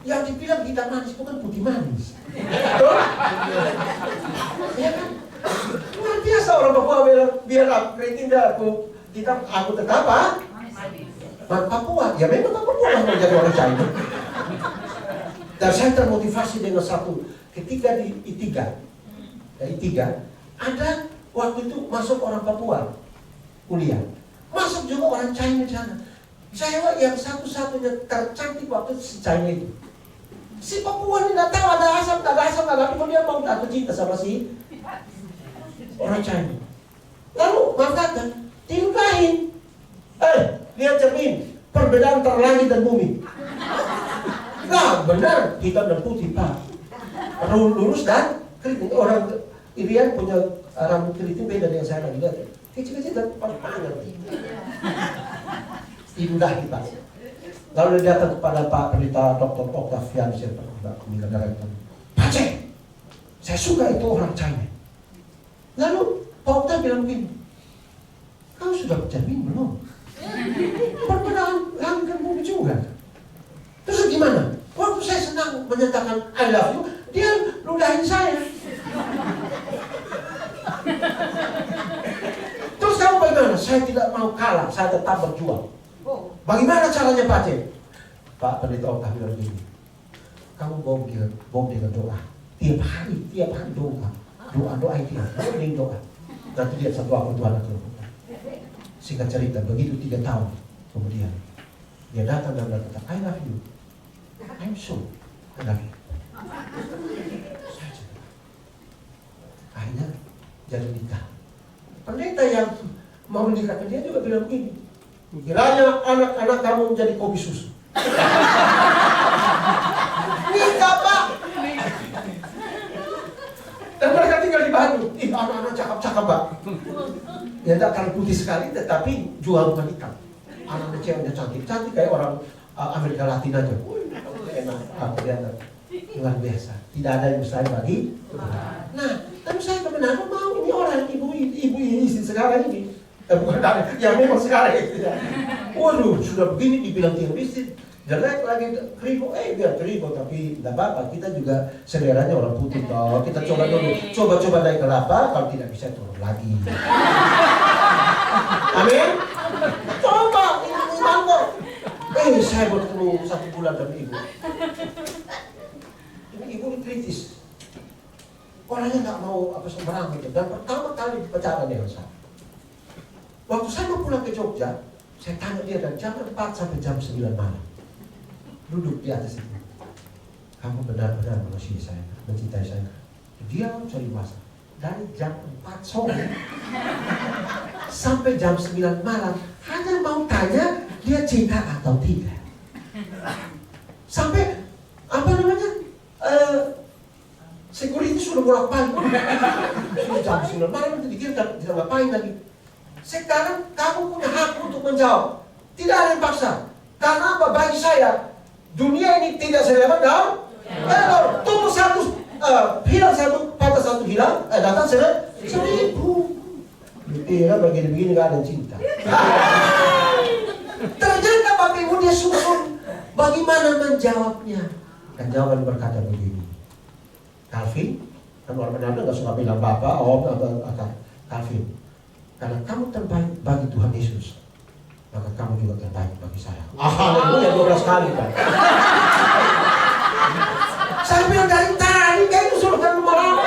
yang dibilang kita manis bukan putih manis. Ya kan? Luar biasa orang Papua biar keriting aku tetap Papua. Ya memang Papua mau jadi orang China. Dan saya termotivasi dengan satu. Ketika di I3 ada waktu itu masuk orang Papua kuliah, masuk juga orang China di sana. Saya yang satu-satunya tercantik waktu si China itu. Si Papua ini nggak tahu ada asam, tapi dia mau jatuh cinta sama si orang China. Lalu mengatakan, diludahin. Lihat cermin, perbedaan antara langit dan bumi. Nah benar, hitam dan putih Pak. Lurus dan keriting. Orang Irian punya rambut keriting beda dengan saya lagi. Lihat, kecil-kecil dan panjang. Indah kita. Lalu dia datang kepada Pak Pendeta Dr. Octavian, saya pernah kemudian direktur. Pak Cek, saya suka itu orang China. Lalu Pak Octavian bilang begini, kau sudah bercermin belum? Perbedaan langit dan bumi juga. Terus gimana? Waktu saya senang menyatakan I love you, dia ludahin saya. Terus kamu bagaimana? Saya tidak mau kalah, saya tetap berjuang. Bagaimana caranya Pak Cek? Pak Pendeta Octavian bilang begini, kamu bom dengan doa. Tiap hari doa itu, doa. Nanti dia satu waktu Tuhan akan lakukan. Singkat cerita, begitu 3 tahun kemudian dia datang dan berkata, I love you. I'm so I love you. Akhirnya jadi nikah. Pendeta yang mau menikah, dia juga bilang begini, kiranya anak-anak kamu menjadi kopi susu. Nikah Pak. Dan mereka tinggal di Bandung. Ih, anak-anak cakep-cakep Pak. Ya tidak terlalu putih sekali, tetapi jual bukan hitam. Anak-anak ceweknya cantik-cantik kayak orang Amerika Latin aja. Wih, enak, aku lihat luar biasa. Tidak ada yang mustahil bagi Tuhan. Nah, tapi saya kebenaran mau ini orang ibu ini istri sekarang ini. Bukan ada, yang memang sekarang itu ya. Waduh, sudah begini dibilang dia miskin. Jelek lagi keribu, biar keribu, tapi tidak apa-apa. Kita juga seleranya orang putih toh. Kita coba dulu, coba naik kelapa, kalau tidak bisa turun lagi. Amin. Coba, ini mangkok. Saya bertemu 1 bulan dengan ibu. Ini ibu ini kritis. Orangnya nggak mau apa sembarang gitu. Dan pertama kali pacaran dengan saya. Waktu saya mau pulang ke Jogja, saya tanya dia dari jam 4 sampai jam 9 malam. Duduk di atas itu. Kamu benar-benar mengasihi saya, mencintai saya. Dia cari masa. Dari jam 4 sore sampai jam 9 malam hanya mau tanya dia cinta atau tidak. Sampai apa namanya? Security sudah bolak-balik. Sudah jam 9 malam itu dikira tidak ngapain lagi. Sekarang kamu punya hak untuk menjawab. Tidak ada yang paksa. Karena apa? Bagi saya, dunia ini tidak selebat daun. Tumbuh satu, hilang satu, patah satu hilang, datang 1000. Dikira begini-begini gak ada yang cinta. Ternyata Bapak Ibu dia susun. Bagaimana menjawabnya? Dan jawaban berkata begini. Calvin, kan orang Belanda gak suka bilang Bapak, Om, atau Calvin. Karena kamu terbaik bagi Tuhan Yesus, maka kamu juga terbaik bagi saya. Haleluya, 12 kali Pak. Saya bilang dari tadi kayak itu suruh kan marah.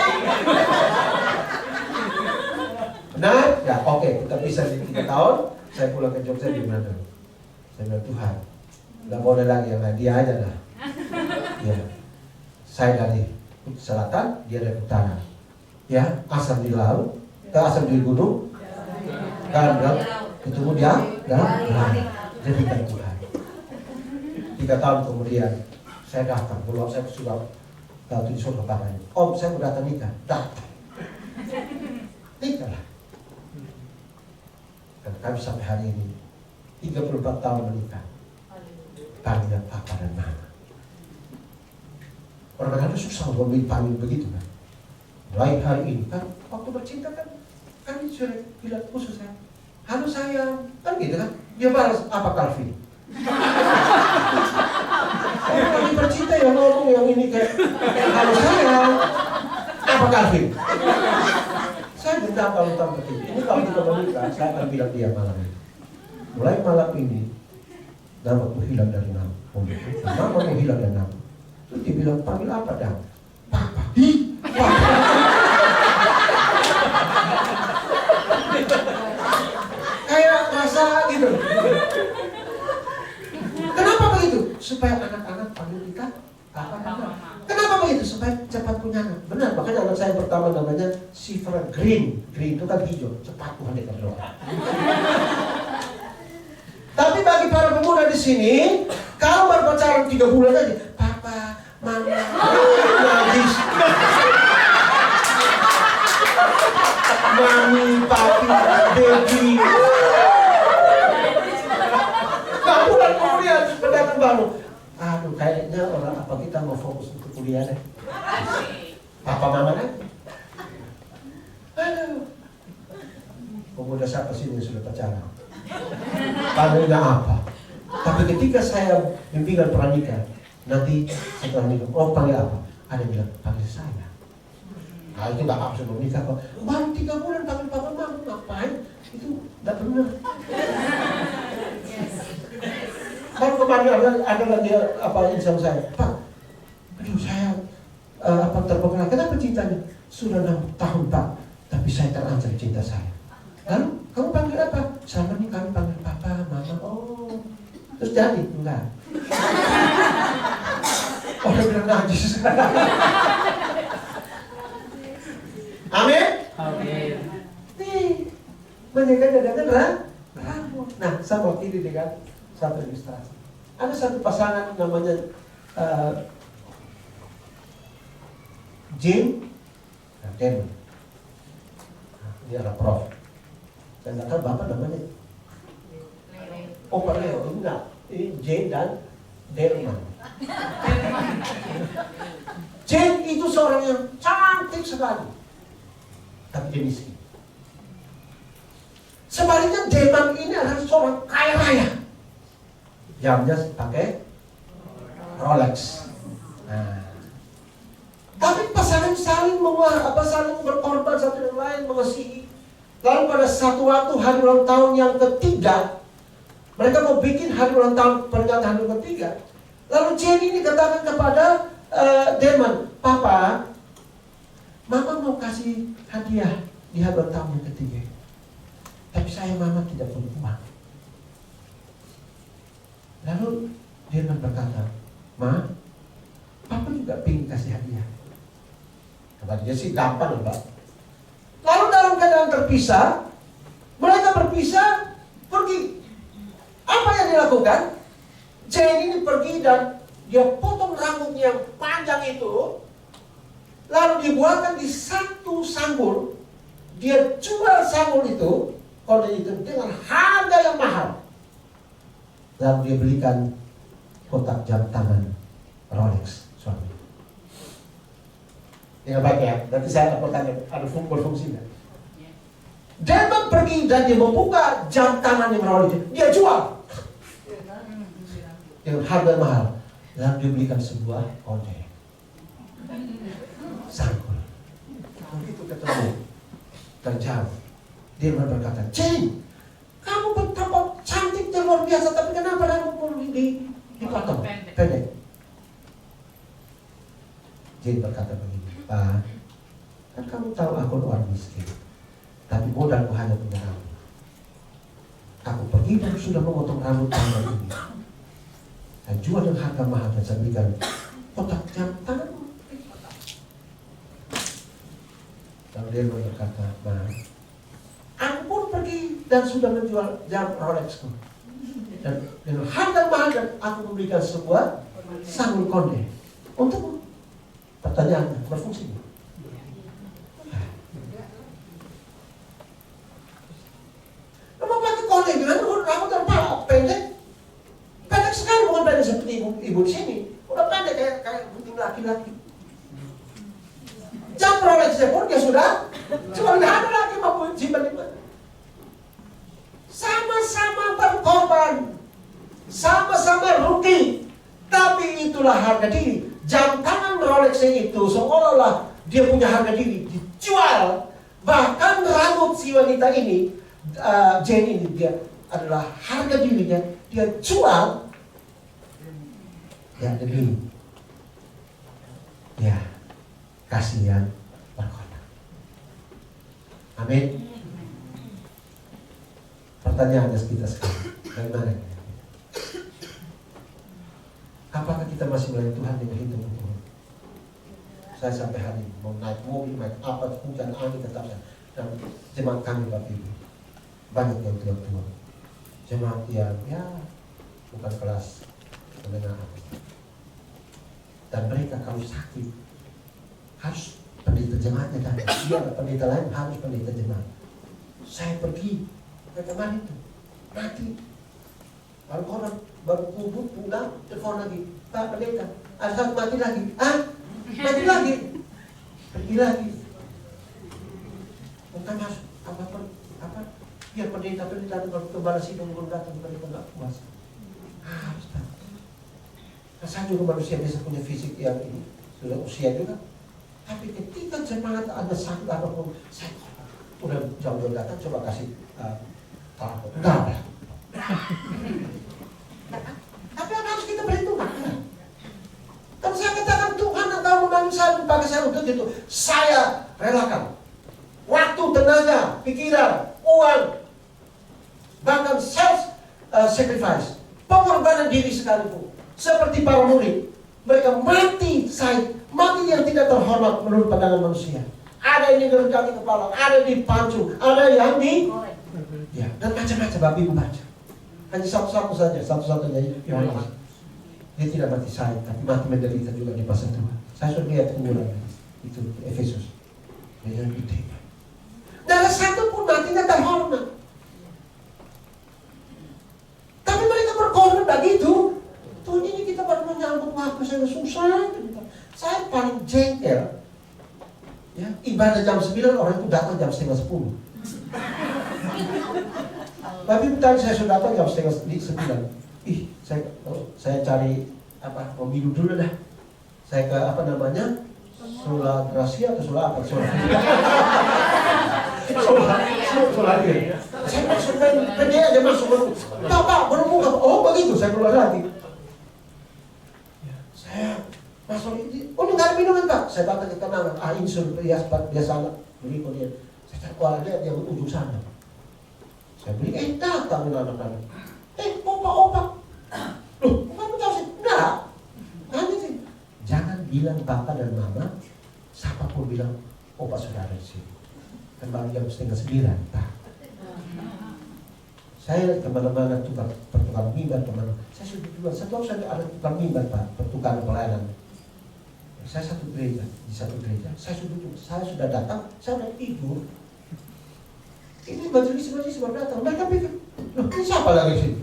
Benar? Ya oke, kita bisa di 3 tahun. Saya pulang ke Jogja di mana? Saya bilang Tuhan, nggak boleh lagi yang dia aja lah. Ya, saya dari selatan, dia dari utara. Ya, asam di laut, asam di gunung. Kan, ketemu dia, jadikan Tuhan. 3 tahun kemudian saya datang, belum saya sudah waktu disuruh bapaknya. Om, saya mau datang nikah. Datang. Nikah lah. Dan kami sampai hari ini 34 tahun menikah. Panggil papa dan mama. Orang-orang itu susah untuk panggil begitu kan. Mulai hari ini kan waktu bercinta kan kami sudah bilang khusus saya, halo sayang, kan gitu kan? Dia balas apa Calvin? Kalau lagi bercinta ya ngomong yang ini kayak halo sayang, apa Calvin? Saya minta kalau tampil ini kalau kita menikah, saya akan bilang dia malam ini. Mulai malam ini, namaku hilang dari nama. Namaku hilang dari nama. Terus dia bilang panggil apa dah? Papa. Papa. Kayak rasa gitu. Kenapa begitu? Supaya anak-anak panggil kita apa? Kenapa begitu? Supaya cepat punya anak. Benar, makanya anak saya pertama namanya Sifra Green. Green itu kan hijau, cepat Tuhan berdoa. Tapi bagi para pemuda di sini, kalau baru pacaran 3 bulan aja, papa, mama, najis. Mami, papi, baby. Bulan kemudian pendatang baru. Aduh, kayaknya orang apa kita mau fokus untuk kuliah deh. Papa mama kan? Aduh. Pemuda siapa sih yang sudah pacaran? Panggilnya apa? Tapi ketika saya bimbingan pernikahan, nanti setelah nikah, oh panggil apa? Ada yang bilang panggil saya. Nah itu gak harus menikah kok. Baru 3 bulan panggil papa mama, ngapain? Itu gak benar. Baru kemarin ada lagi apa sama saya, Pak, aduh saya terpengaruh. Kenapa cintanya? Sudah 6 tahun Pak, tapi saya terancam cinta saya. Lalu kamu panggil apa? Sama nih kami panggil papa, mama. Oh, terus jadi? Enggak. Oh, dia bilang najis. Amin. Amin. Nih, menikah dengan rambut. Nah, saya mau ini dengan satu ilustrasi. Ada satu pasangan namanya Jane dan Damon. Nah, ini adalah prof. Saya nggak tahu bapak namanya. Oh, Pak Leo, enggak. Ini Jane dan Damon. Jane itu seorang yang cantik sekali, tapi dia miskin. Sebaliknya Damon ini adalah seorang kaya raya. Jamnya pakai Rolex. Nah, tapi pasangan saling berkorban satu dengan lain, mengasihi. Lalu pada satu waktu hari ulang tahun yang ketiga, mereka mau bikin hari ulang tahun peringatan hari ulang ketiga. Lalu Jane ini katakan kepada Damon, Papa, Mama mau kasih hadiah di hari ulang tahun yang ketiga. Tapi saya Mama tidak punya uang. Lalu Damon berkata, Ma, Papa juga ingin kasih hadiah. Kata dia sih gampang, Pak. Lalu dalam keadaan terpisah, mereka berpisah, pergi. Apa yang dilakukan? Jane ini pergi dan dia potong rambutnya yang panjang itu, lalu dibuatkan di satu sanggul. Dia jual sanggul itu, kode itu dengan harga yang mahal. Lalu dia belikan kotak jam tangan Rolex suami. Yang baik ya, nanti saya akan bertanya, ada berfungsi nggak? Damon pergi dan dia membuka jam tangan yang Rolex, dia jual dengan harga mahal. Lalu dia belikan sebuah kode sanggul. Begitu ketemu terjauh, dia berkata, Jane, kamu betapa cantiknya luar biasa, tapi kenapa rambutmu dipotong pendek? Jane berkata begini, Pak, kan kamu tahu aku orang miskin, tapi modalku hanya punya rambut. Aku pergi dan sudah memotong rambut panjang ini, dan jual dengan harga mahal, dan saya berikan kotak jam tangan. Lalu dia berkata, Pak, aku pun pergi dan sudah menjual jam Rolexku, dan dengan harga mahal, dan aku memberikan sebuah sanggul konde untukmu. Pertanyaannya, berfungsi nggak? Mau pakai konde dengan rambut terpakai pendek, pendek sekali, bukan pendek seperti ibu di sini, udah pendek kayak gunting laki-laki. Jam Rolexnya pun dia sudah, cuma nggak ada lagi mau simpan di mana. Sama-sama berkorban, sama-sama rugi, tapi itulah harga diri. Jam tangan Rolexnya itu seolah-olah dia punya harga diri, dijual. Bahkan rambut si wanita ini, Jane ini, dia adalah harga dirinya, dia jual ya demi ya kasihan berkorban. Amin. Pertanyaannya kita sekarang, bagaimana? Apakah kita masih melayani Tuhan dengan hitung Tuhan? Saya sampai hari ini mau naik mobil, naik apa, hujan, angin, tetap dan jemaat kami Bapak Ibu banyak yang tua-tua, jemaat yang ya bukan kelas menengah atas, dan mereka kalau sakit harus pendeta jemaatnya kan? Dia pendeta lain harus pendeta jemaat. Saya pergi ke kemarin itu mati, baru orang baru kubur pulang telepon lagi, Pak pendeta ada satu mati lagi, mati lagi, pergi lagi. Bukan harus apa biar pendeta kalau kembali sidang belum datang, pendeta nggak puas, harus datang. Nah, saya juga manusia biasa punya fisik yang ini sudah usia juga, tapi ketika jemaat ada sakit apapun, saya udah jauh datang, coba kasih enggak ada. Tapi harus kita berhitungan. Kalau saya katakan Tuhan engkau memanggil saya, pakai saya untuk itu, saya relakan waktu, tenaga, pikiran, uang, bahkan self sacrifice, pengorbanan diri sekalipun. Seperti para murid, mereka mati yang tidak terhormat menurut pandangan manusia. Ada yang digerakkan kepala, ada yang dipancung, ada yang Ya, dan macam-macam Bapak Ibu baca. Hanya satu-satu saja, satu-satunya Yohanes. Dia tidak mati salib, tapi mati menderita juga di pasal Tuhan. Saya sudah lihat kumpulan itu Efesus. Yang gede. Dan satu pun matinya terhormat. Tapi mereka berkorban begitu. Tuhan, ini kita baru menyambut waktu saya susah. Saya paling jengkel. Ya, ibadah jam 9, orang itu datang jam 9:30. Tapi tadi saya sudah datang jam 8:30. Saya cari mau minum dulu dah. Saya ke Sola Gracia atau Sola apa? Sola dia. Saya masuk dia aja masuk. Pak, baru buka. Oh begitu, saya keluar lagi. Saya masuk ini. Oh nggak ada minuman Pak. Saya datang ke kanan. Insur biasa beli kok dia. Saya cari dia di ujung sana. Saya beli. Datang anak-anak. Opa. Loh, kamu tahu sih? Enggak. Hanya sih. Jangan bilang bapak dan mama. Siapapun bilang opa saudara di sini. Kembali jam 8:30, Pak. Saya kemana-mana pertukaran mimbar kemana. Saya sudah duluan. Satu hari saya ada tukang mimbar Pak, pertukaran pelayanan. Saya di satu gereja. Saya sudah datang, saya sudah tidur. Ini majelis baru datang. Mereka pikir, loh ini siapa lagi sih?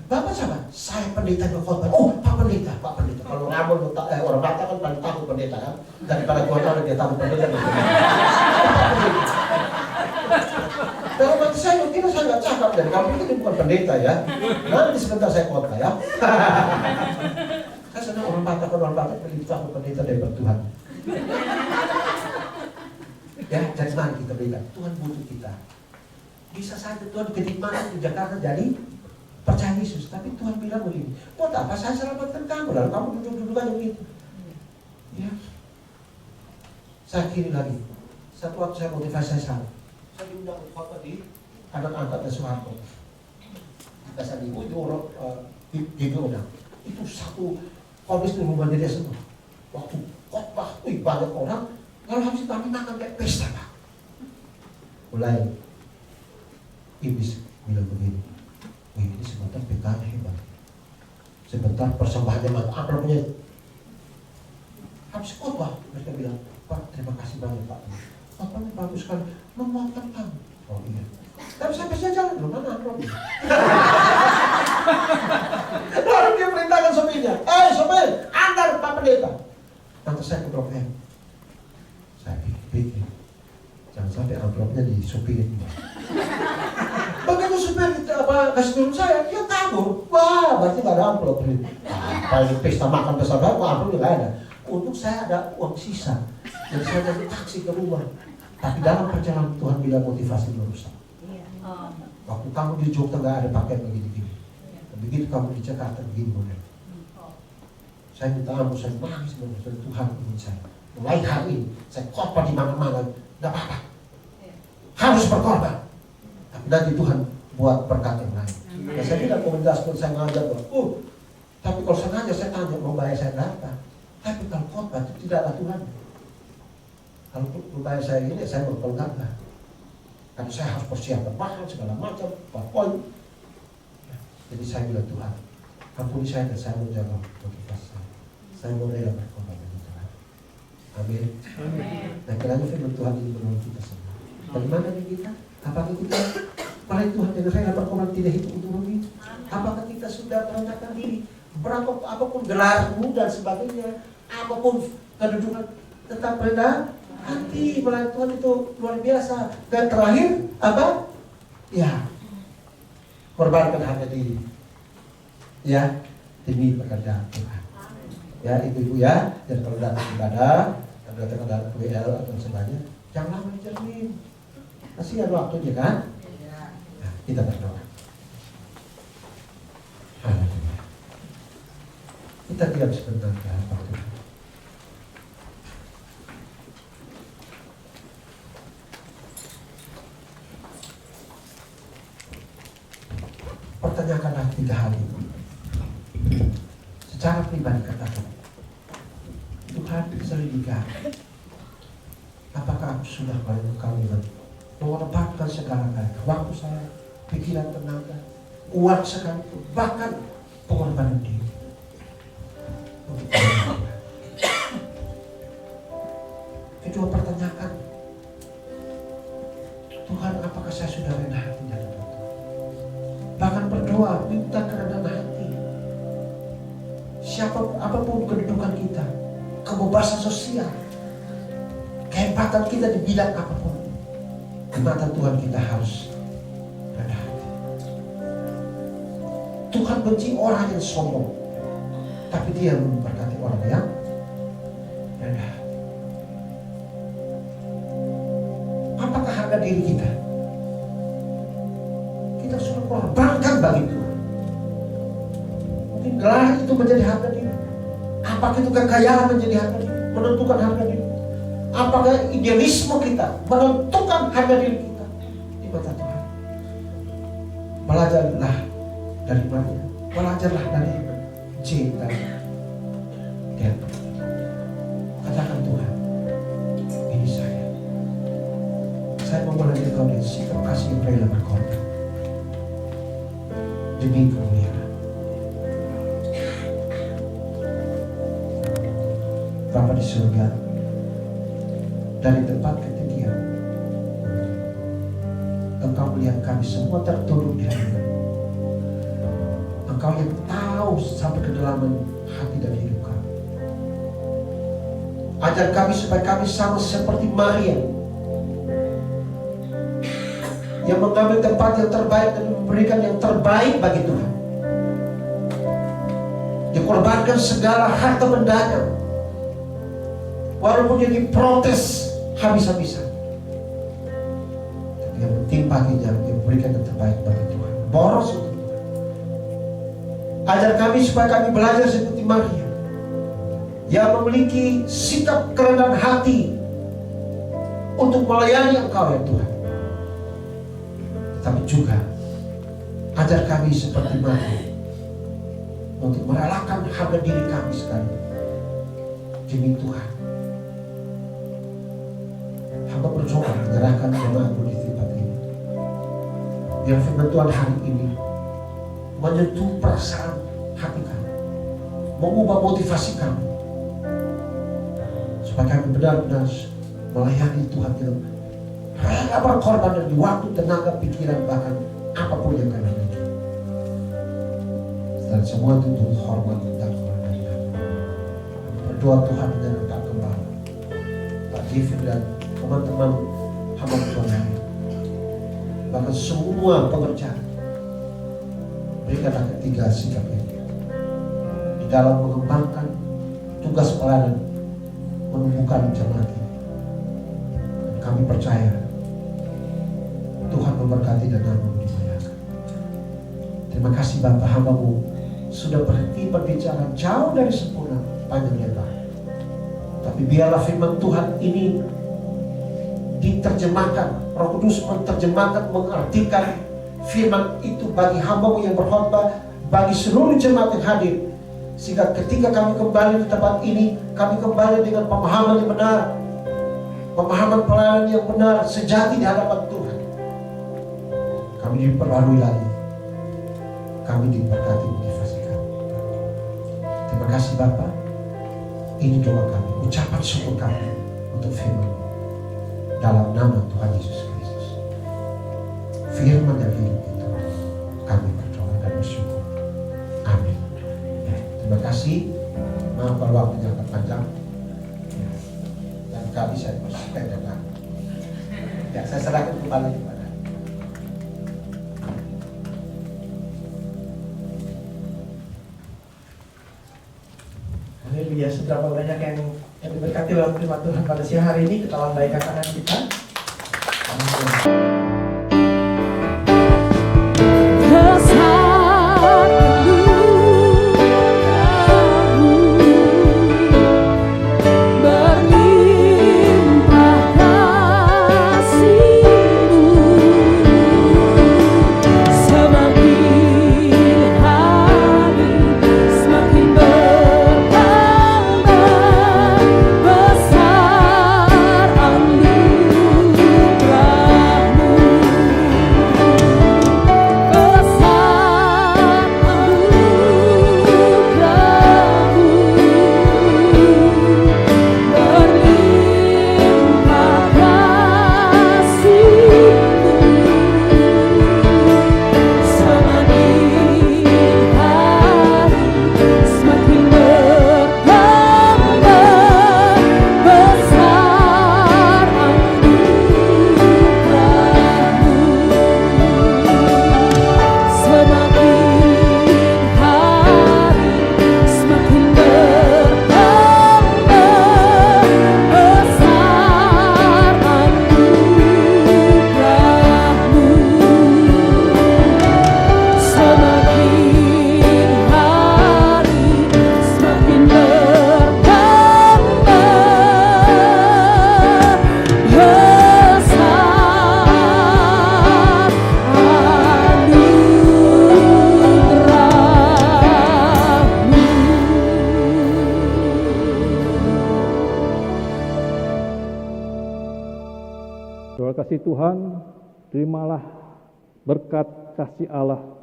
Bapak siapa? Saya pendeta berkhotbah. Oh, Pak pendeta. Kalau ngabul orang Batak kan paling takut pendeta kan. Daripada gua tahu dia takut pendeta. Dalam hati saya mungkin saya nggak cakap dan kamu itu bukan pendeta ya. Nanti sebentar saya khotbah ya. Saya senang orang Batak lebih takut pendeta daripada Tuhan. Ya, jadi mari kita berikan. Tuhan butuh kita. Bisa saja Tuhan ketik mana di Jakarta jadi percaya Yesus, tapi Tuhan bilang begini, buat apa saya selamatkan kamu, lalu kamu duduk-duduk aja begitu. Ya. Saya kiri lagi, satu waktu saya motivasi saya diundang ke khotbah di anak angkatnya Soeharto. Dasar ibu itu orang diundang. Itu satu komis di rumah dia semua. Waktu khotbah, banyak orang, lalu habis itu kami makan kayak pesta Pak. Mulai iblis bilang begini. Ini sebentar PKN hebat. Sebentar persembahannya apa punya. Habis khotbah mereka bilang, Pak terima kasih banyak Pak. Khotbahnya bagus sekali, memuatkan kamu. Oh iya. Tapi sampai saya jalan belum mana amplop. Lalu dia perintahkan sopirnya, sopir, antar Pak Pendeta. Nanti saya ke Blok M. Saya pikir, jangan sampai amplopnya disupirin. Begitu supir kasih turun saya, dia kabur. Wah, berarti gak ada amplop. Paling pesta makan bersama, amplopnya gak ada. Untuk saya ada uang sisa. Jadi saya jadi taksi ke rumah. Tapi dalam perjalanan Tuhan bilang motivasi merusak. Waktu kamu di Jogja gak ada paket begini-gini. Begitu kamu di Jakarta begini model. Saya minta ampun, saya nangis dari Tuhan ingin saya. Mulai hari ini, saya khotbah di mana-mana, gak apa-apa. Harus berkorban. Tapi nanti Tuhan buat berkat yang lain. Ya, saya tidak komunitas pun saya ngajar bahwa, tapi kalau sengaja saya tanya mau bayar saya berapa. Tapi kalau khotbah itu tidak ada Tuhan. Kalau bayar saya ini saya berpegang lah. Karena saya harus persiapkan bahan segala macam, poin. Jadi saya bilang Tuhan, ampuni saya dan saya mau jaga motivasi saya. Saya mau rela berkorban dengan Tuhan. Amin. Nah kiranya firman Tuhan ini menolong kita semua. Bagaimana nih kita? Apakah kita meraih Tuhan dengan rela berkorban tidak hitung untuk rugi? Apakah kita sudah merendahkan diri? Apapun gelarmu dan sebagainya, apapun kedudukan, tetap rendah hati. Melayani Tuhan itu luar biasa. Dan terakhir apa? Ya, korbankan harga diri. Ya, demi pekerjaan Tuhan. Ya, ibu-ibu ya, dan kalau datang ibadah, datang ke WL atau sebagainya, jangan lama dijamin. Kasihan waktunya kan? Nah, kita berdoa. Haleluya. Kita diam sebentar ke hadapan Tuhan. Pertanyakanlah 3 hal itu. Secara pribadi katakan, Tuhan selidiki apakah aku sudah melakukan dengan mengorbankan segala-galanya, waktu saya, pikiran, tenaga, uang sekalipun, bahkan pengorbanan diri untuk Tuhan. Kedua, pertanyakan, Tuhan, apakah saya sudah rendah hati dalam itu? Bahkan berdoa, minta kerendahan hati. Apapun kedudukan kita, kebebasan sosial, kehebatan kita di bidang apapun, di mata Tuhan kita harus rendah hati. Tuhan benci orang yang sombong, tapi Dia memberkati orang yang rendah hati. Apakah harga diri kita? Kita sudah korbankan bagi Tuhan. Mungkin gelar itu menjadi harga diri. Apakah itu kekayaan menjadi harga diri, menentukan harga diri? Apakah idealisme kita menentukan harga diri kita di mata Tuhan? Belajarlah dari Maria, belajarlah dari Jane dan Dan. Katakan, Tuhan, ini saya mau belajar kau dari sikap kasih yang rela berkorban demi kemuliaan. Bapa di surga, dari tempat ketinggian Engkau melihat kami semua tertunduk di hadirat. Engkau yang tahu sampai kedalaman hati dan hidup kami. Ajar kami supaya kami sama seperti Maria yang mengambil tempat yang terbaik dan memberikan yang terbaik bagi Tuhan. Dikorbankan segala harta bendanya, walaupun dia diprotes habis-habisan. Tapi yang penting baginya dia memberikan yang terbaik bagi Tuhan. Boros untuk Tuhan. Ajar kami supaya kami belajar seperti Maria yang memiliki sikap kerendahan hati untuk melayani Engkau ya Tuhan. Tapi juga ajar kami seperti Maria untuk merelakan harga diri kami sekali demi Tuhan. Hamba berdoa menyerahkan jemaatmu di tempat ini. Biar firman Tuhan hari ini menyentuh perasaan hati kami, mengubah motivasi kami, supaya kami benar-benar melayani Tuhan dengan rela berkorban dari waktu, tenaga, pikiran, bahkan apapun yang kami miliki. Dan semua itu untuk hormat dan kemuliaan. Berdoa Tuhan dengan Pak Gembala, Pak Jifir dan teman-teman hamba Tuhan lain, bahkan semua pengerjaan, berikanlah ketiga sikap ini di dalam mengembangkan tugas pelayanan, menumbuhkan jemaat ini. Kami percaya Tuhan memberkati dan nama-Mu dimuliakan. Terima kasih Bapa, hamba-Mu sudah berhenti berbicara jauh dari sempurna, panjang lebar. Tapi biarlah firman Tuhan ini diterjemahkan, Roh Kudus menerjemahkan, mengartikan firman itu bagi hamba-Mu yang berkhotbah, bagi seluruh jemaat yang hadir, sehingga ketika kami kembali di tempat ini, kami kembali dengan pemahaman yang benar, pemahaman pelayanan yang benar, sejati di hadapan Tuhan. Kami diperbarui lagi, kami diberkati motivasi kami. Terima kasih Bapa. Ini doa kami, ucapan syukur kami untuk firman dalam nama Tuhan Yesus Kristus. Firman yang hidup itu kami berdoa dan bersyukur. Amin. Ya, terima kasih. Maaf kalau waktunya agak panjang. Ya, dan kali saya bersuka dengan ya, saya serahkan kembali kepada Haleluya. Seberapa banyak yang diberkati oleh firman Tuhan pada siang hari ini, kita lambaikan tangan kita. Amin. kasih Tuhan, terimalah berkat kasih Allah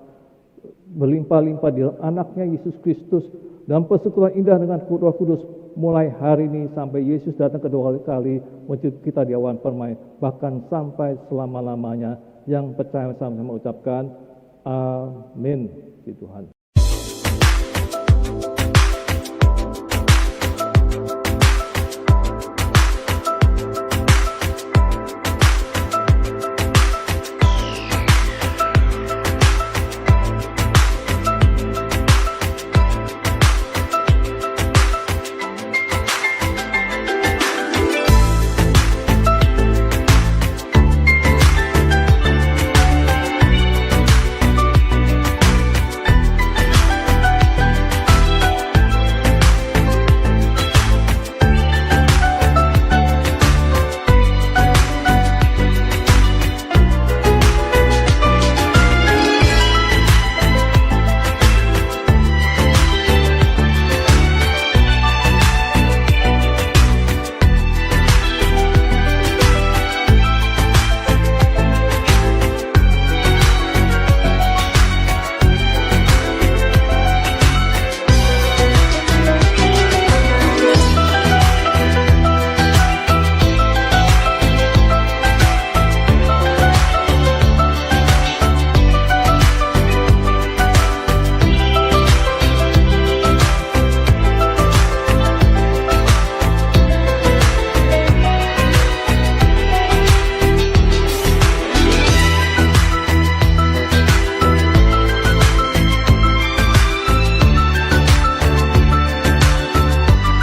berlimpah-limpah di dalam anaknya Yesus Kristus dan persekutuan indah dengan Roh Kudus mulai hari ini sampai Yesus datang kedua kali menjemput kita di awan permai, bahkan sampai selama-lamanya. Yang percaya sama-sama ucapkan amin. Tuhan.